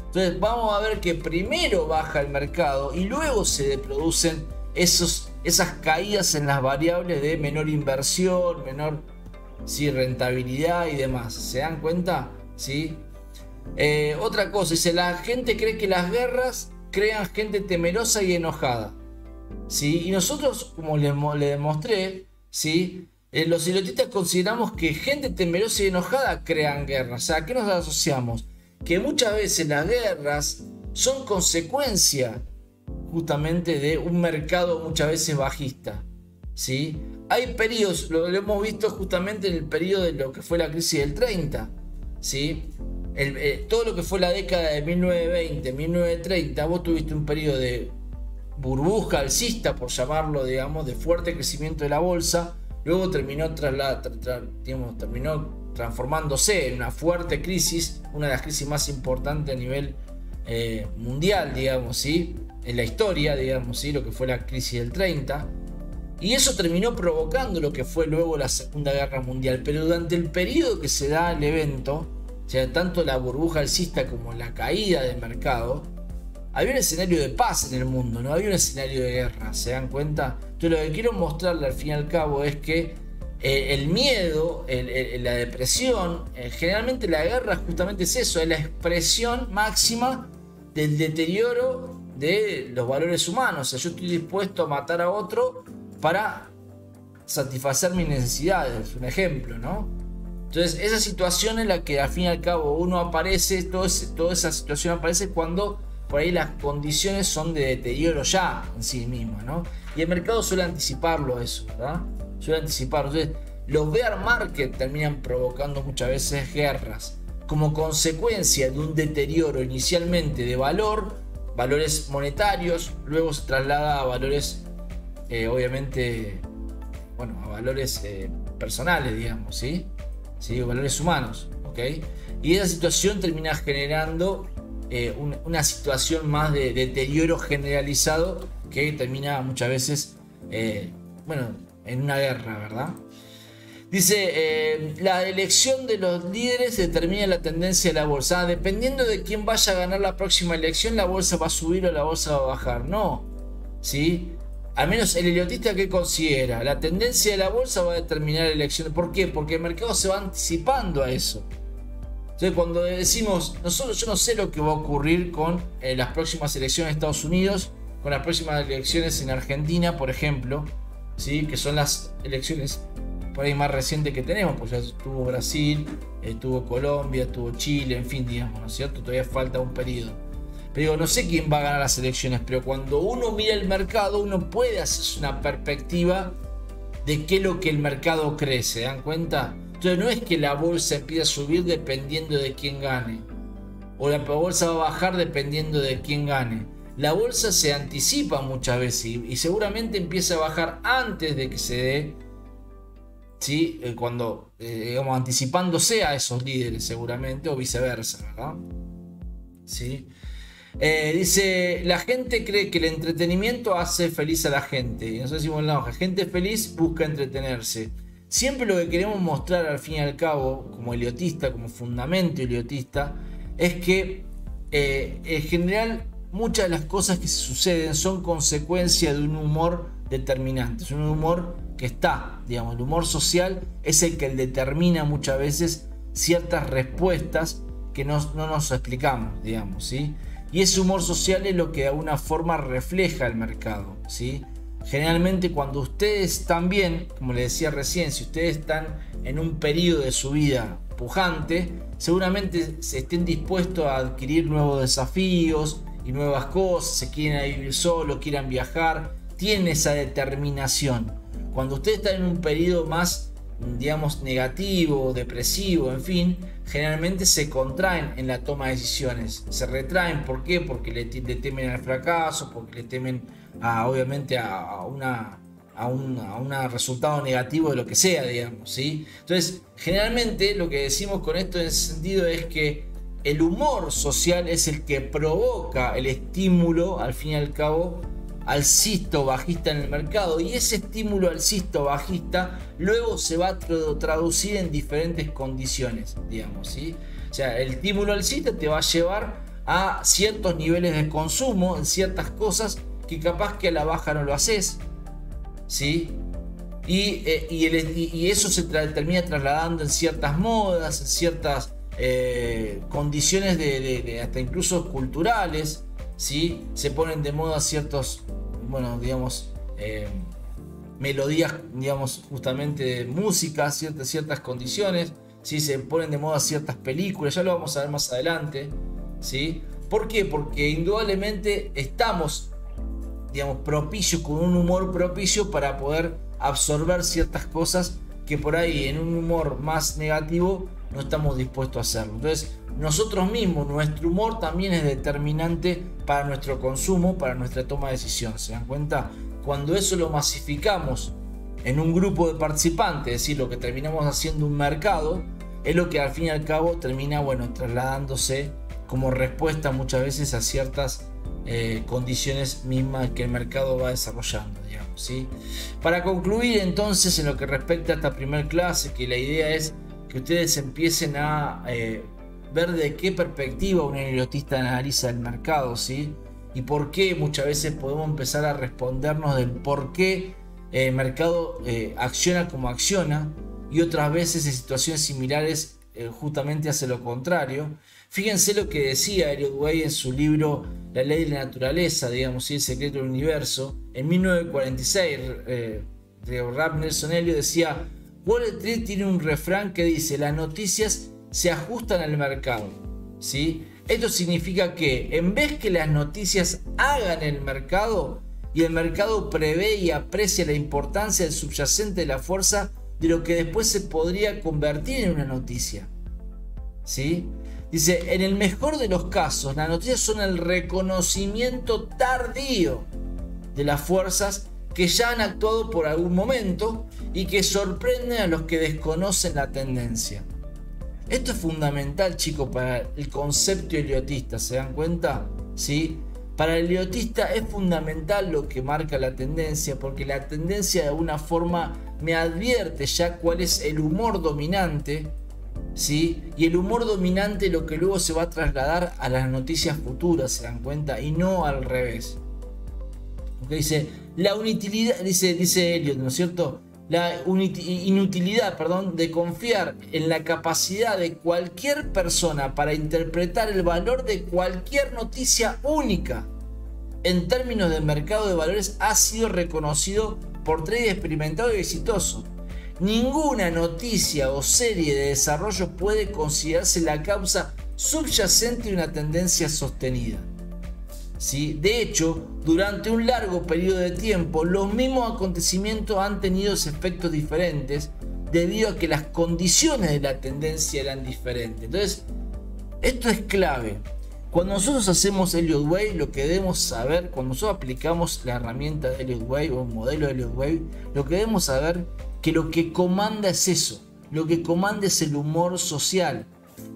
Entonces vamos a ver que primero baja el mercado y luego se producen esas caídas en las variables de menor inversión, menor, ¿sí?, rentabilidad y demás. ¿Se dan cuenta? ¿Sí? Otra cosa, dice, la gente cree que las guerras crean gente temerosa y enojada. ¿sí? Y nosotros, como le demostré, ¿sí? Los idiotistas consideramos que gente temerosa y enojada crean guerras. O sea, ¿a qué nos asociamos? Que muchas veces las guerras son consecuencia justamente de un mercado muchas veces bajista, ¿sí? Hay periodos, lo hemos visto justamente en el periodo de lo que fue la crisis del 30, ¿sí? Todo lo que fue la década de 1920, 1930, vos tuviste un periodo de burbuja alcista, por llamarlo, digamos, de fuerte crecimiento de la bolsa. Luego terminó transformándose en una fuerte crisis, una de las crisis más importantes a nivel mundial, digamos, ¿sí? En la historia, digamos, ¿sí? Lo que fue la crisis del 30. Y eso terminó provocando lo que fue luego la Segunda Guerra Mundial. Pero durante el periodo que se da el evento, o sea, tanto la burbuja alcista como la caída del mercado, había un escenario de paz en el mundo, no había un escenario de guerra, ¿se dan cuenta? Entonces lo que quiero mostrarle al fin y al cabo es que el miedo, la depresión, generalmente la guerra justamente es eso, es la expresión máxima del deterioro de los valores humanos. O sea, yo estoy dispuesto a matar a otro para satisfacer mis necesidades, un ejemplo, ¿no? Entonces esa situación en la que al fin y al cabo uno aparece, toda esa situación aparece cuando por ahí las condiciones son de deterioro ya en sí mismas, ¿no? Y el mercado suele anticiparlo eso, ¿verdad? Suele anticiparlo. Entonces, los bear market terminan provocando muchas veces guerras como consecuencia de un deterioro inicialmente de valores monetarios, luego se traslada a valores, obviamente, bueno, a valores personales, digamos, ¿sí? ¿Sí? Valores humanos, ¿ok? Y esa situación termina generando una situación más de deterioro generalizado que termina muchas veces, bueno, en una guerra, ¿verdad? Dice, la elección de los líderes determina la tendencia de la bolsa. Dependiendo de quién vaya a ganar la próxima elección, la bolsa va a subir o la bolsa va a bajar. No, ¿sí? Al menos el idiotista que considera la tendencia de la bolsa va a determinar la elección. ¿Por qué? Porque el mercado se va anticipando a eso. Entonces, cuando decimos, yo no sé lo que va a ocurrir con las próximas elecciones en Estados Unidos, con las próximas elecciones en Argentina, por ejemplo, ¿sí? Que son las elecciones por ahí más recientes que tenemos, pues ya estuvo Brasil, estuvo Colombia, estuvo Chile, en fin, digamos, ¿no es cierto? Todavía falta un periodo. Pero digo, no sé quién va a ganar las elecciones, pero cuando uno mira el mercado, uno puede hacerse una perspectiva de qué es lo que el mercado cree, ¿se dan cuenta? Entonces no es que la bolsa empiece a subir dependiendo de quién gane, o la bolsa va a bajar dependiendo de quién gane. La bolsa se anticipa muchas veces y seguramente empieza a bajar antes de que se dé, ¿sí? Cuando, digamos, anticipándose a esos líderes seguramente, o viceversa, ¿verdad? ¿Sí? Dice, la gente cree que el entretenimiento hace feliz a la gente. Y nosotros decimos, no, la gente feliz busca entretenerse. Siempre lo que queremos mostrar al fin y al cabo, como heliotista, como fundamento heliotista, es que en general muchas de las cosas que se suceden son consecuencia de un humor determinante. Es un humor que está, digamos, el humor social es el que determina muchas veces ciertas respuestas que no nos explicamos, digamos, ¿sí? Y ese humor social es lo que de alguna forma refleja el mercado, ¿sí? Generalmente cuando ustedes están bien, como les decía recién, si ustedes están en un periodo de su vida pujante, seguramente estén dispuestos a adquirir nuevos desafíos y nuevas cosas, se quieren vivir solos, quieran viajar, tienen esa determinación. Cuando ustedes están en un periodo más, digamos, negativo, depresivo, en fin, generalmente se contraen en la toma de decisiones, se retraen. ¿Por qué? Porque le temen al fracaso, porque le temen obviamente a un resultado negativo de lo que sea, digamos, ¿sí? Entonces, generalmente lo que decimos con esto en ese sentido es que el humor social es el que provoca el estímulo, al fin y al cabo, alcista o bajista en el mercado, y ese estímulo alcista o bajista luego se va a traducir en diferentes condiciones, digamos, ¿sí? O sea, el estímulo alcista te va a llevar a ciertos niveles de consumo en ciertas cosas que capaz que a la baja no lo haces, ¿sí? Y eso se termina trasladando en ciertas modas, en ciertas condiciones de hasta incluso culturales, ¿sí? Se ponen de moda ciertos bueno, digamos, melodías, digamos, justamente de música, ciertas condiciones, ¿sí? Se ponen de moda ciertas películas, ya lo vamos a ver más adelante, ¿sí? ¿Por qué? Porque indudablemente estamos, digamos, propicios, con un humor propicio para poder absorber ciertas cosas que por ahí en un humor más negativo no estamos dispuestos a hacerlo. Entonces, nosotros mismos, nuestro humor también es determinante para nuestro consumo, para nuestra toma de decisión. ¿Se dan cuenta? Cuando eso lo masificamos en un grupo de participantes, es decir, lo que terminamos haciendo un mercado, es lo que al fin y al cabo termina, bueno, trasladándose como respuesta muchas veces a ciertas condiciones mismas que el mercado va desarrollando, digamos, ¿sí? Para concluir entonces en lo que respecta a esta primera clase, que la idea es que ustedes empiecen a ver de qué perspectiva un heliotista analiza el mercado, ¿sí? Y por qué muchas veces podemos empezar a respondernos del por qué el mercado acciona como acciona, y otras veces en situaciones similares justamente hace lo contrario. Fíjense lo que decía Elliot Way en su libro La ley de la naturaleza, digamos, ¿sí? El secreto del universo. En 1946, Ralph Nelson Elliot decía: Wall Street tiene un refrán que dice: las noticias se ajustan al mercado, ¿sí? Esto significa que en vez que las noticias hagan el mercado, y el mercado prevé y aprecia la importancia del subyacente de la fuerza de lo que después se podría convertir en una noticia, ¿sí? Dice: en el mejor de los casos, las noticias son el reconocimiento tardío de las fuerzas que ya han actuado por algún momento y que sorprenden a los que desconocen la tendencia. Esto es fundamental, chicos, para el concepto heliotista, ¿se dan cuenta? ¿Sí? Para el heliotista es fundamental lo que marca la tendencia, porque la tendencia de alguna forma me advierte ya cuál es el humor dominante, ¿sí? Y el humor dominante lo que luego se va a trasladar a las noticias futuras, ¿se dan cuenta? Y no al revés. Okay, dice, la inutilidad, dice Elliot, ¿no es cierto? La inutilidad, de confiar en la capacidad de cualquier persona para interpretar el valor de cualquier noticia única en términos de mercado de valores ha sido reconocido por traders experimentados y exitosos. Ninguna noticia o serie de desarrollo puede considerarse la causa subyacente de una tendencia sostenida, ¿sí? De hecho, durante un largo periodo de tiempo, los mismos acontecimientos han tenido efectos diferentes debido a que las condiciones de la tendencia eran diferentes. Entonces, esto es clave. Cuando nosotros hacemos Elliott Wave, lo que debemos saber, cuando nosotros aplicamos la herramienta de Elliott Wave o el modelo de Elliott Wave, lo que debemos saber que lo que comanda es eso. Lo que comanda es el humor social.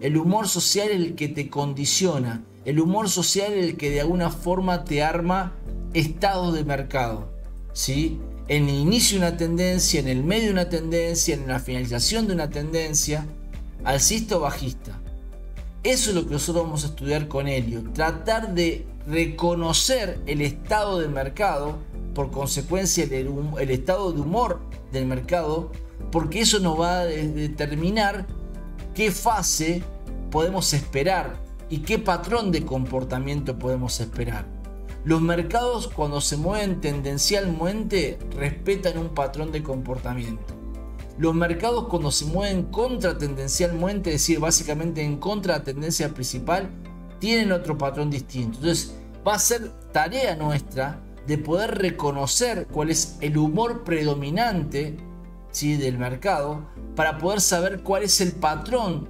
El humor social es el que te condiciona. El humor social es el que de alguna forma te arma estados de mercado, ¿sí? En el inicio de una tendencia, en el medio de una tendencia, en la finalización de una tendencia, alcista o bajista. Eso es lo que nosotros vamos a estudiar con Elliot. Tratar de reconocer el estado del mercado, por consecuencia el estado de humor del mercado, porque eso nos va a determinar qué fase podemos esperar y qué patrón de comportamiento podemos esperar. Los mercados, cuando se mueven tendencialmente, respetan un patrón de comportamiento. Los mercados, cuando se mueven contratendencialmente, es decir, básicamente en contra de la tendencia principal, tienen otro patrón distinto. Entonces va a ser tarea nuestra de poder reconocer cuál es el humor predominante, ¿sí?, del mercado, para poder saber cuál es el patrón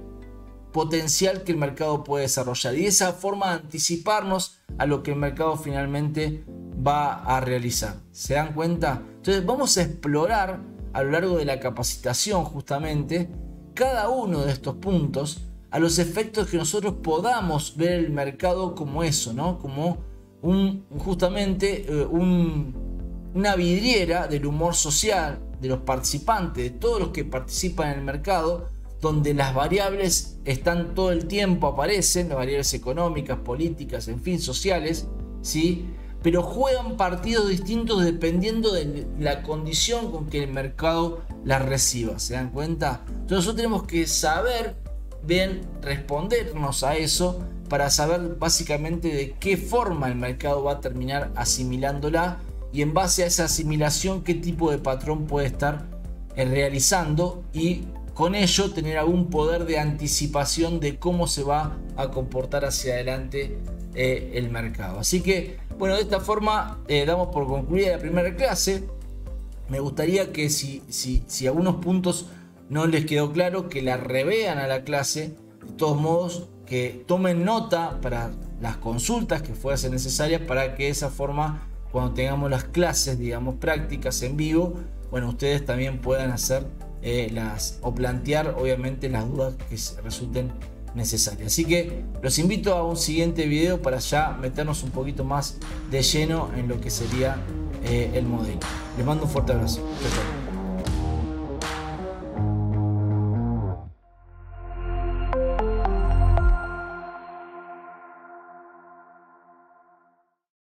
potencial que el mercado puede desarrollar, y de esa forma anticiparnos a lo que el mercado finalmente va a realizar. ¿Se dan cuenta? Entonces vamos a explorar a lo largo de la capacitación justamente cada uno de estos puntos a los efectos que nosotros podamos ver el mercado como eso, ¿no? Como justamente una vidriera del humor social de los participantes, de todos los que participan en el mercado, donde las variables están todo el tiempo, aparecen las variables económicas, políticas, en fin, sociales, ¿sí? Pero juegan partidos distintos dependiendo de la condición con que el mercado las reciba. ¿Se dan cuenta? Entonces nosotros tenemos que saber bien respondernos a eso para saber básicamente de qué forma el mercado va a terminar asimilándola y en base a esa asimilación qué tipo de patrón puede estar realizando, y con ello tener algún poder de anticipación de cómo se va a comportar hacia adelante el mercado. Así que bueno, de esta forma damos por concluida la primera clase. Me gustaría que si algunos puntos no les quedó claro, que la revean a la clase. De todos modos, que tomen nota para las consultas que fuesen necesarias, para que de esa forma, cuando tengamos las clases, digamos, prácticas en vivo, bueno, ustedes también puedan hacer o plantear, obviamente, las dudas que resulten necesarias. Así que los invito a un siguiente video para ya meternos un poquito más de lleno en lo que sería el modelo. Les mando un fuerte abrazo. Chau, chau.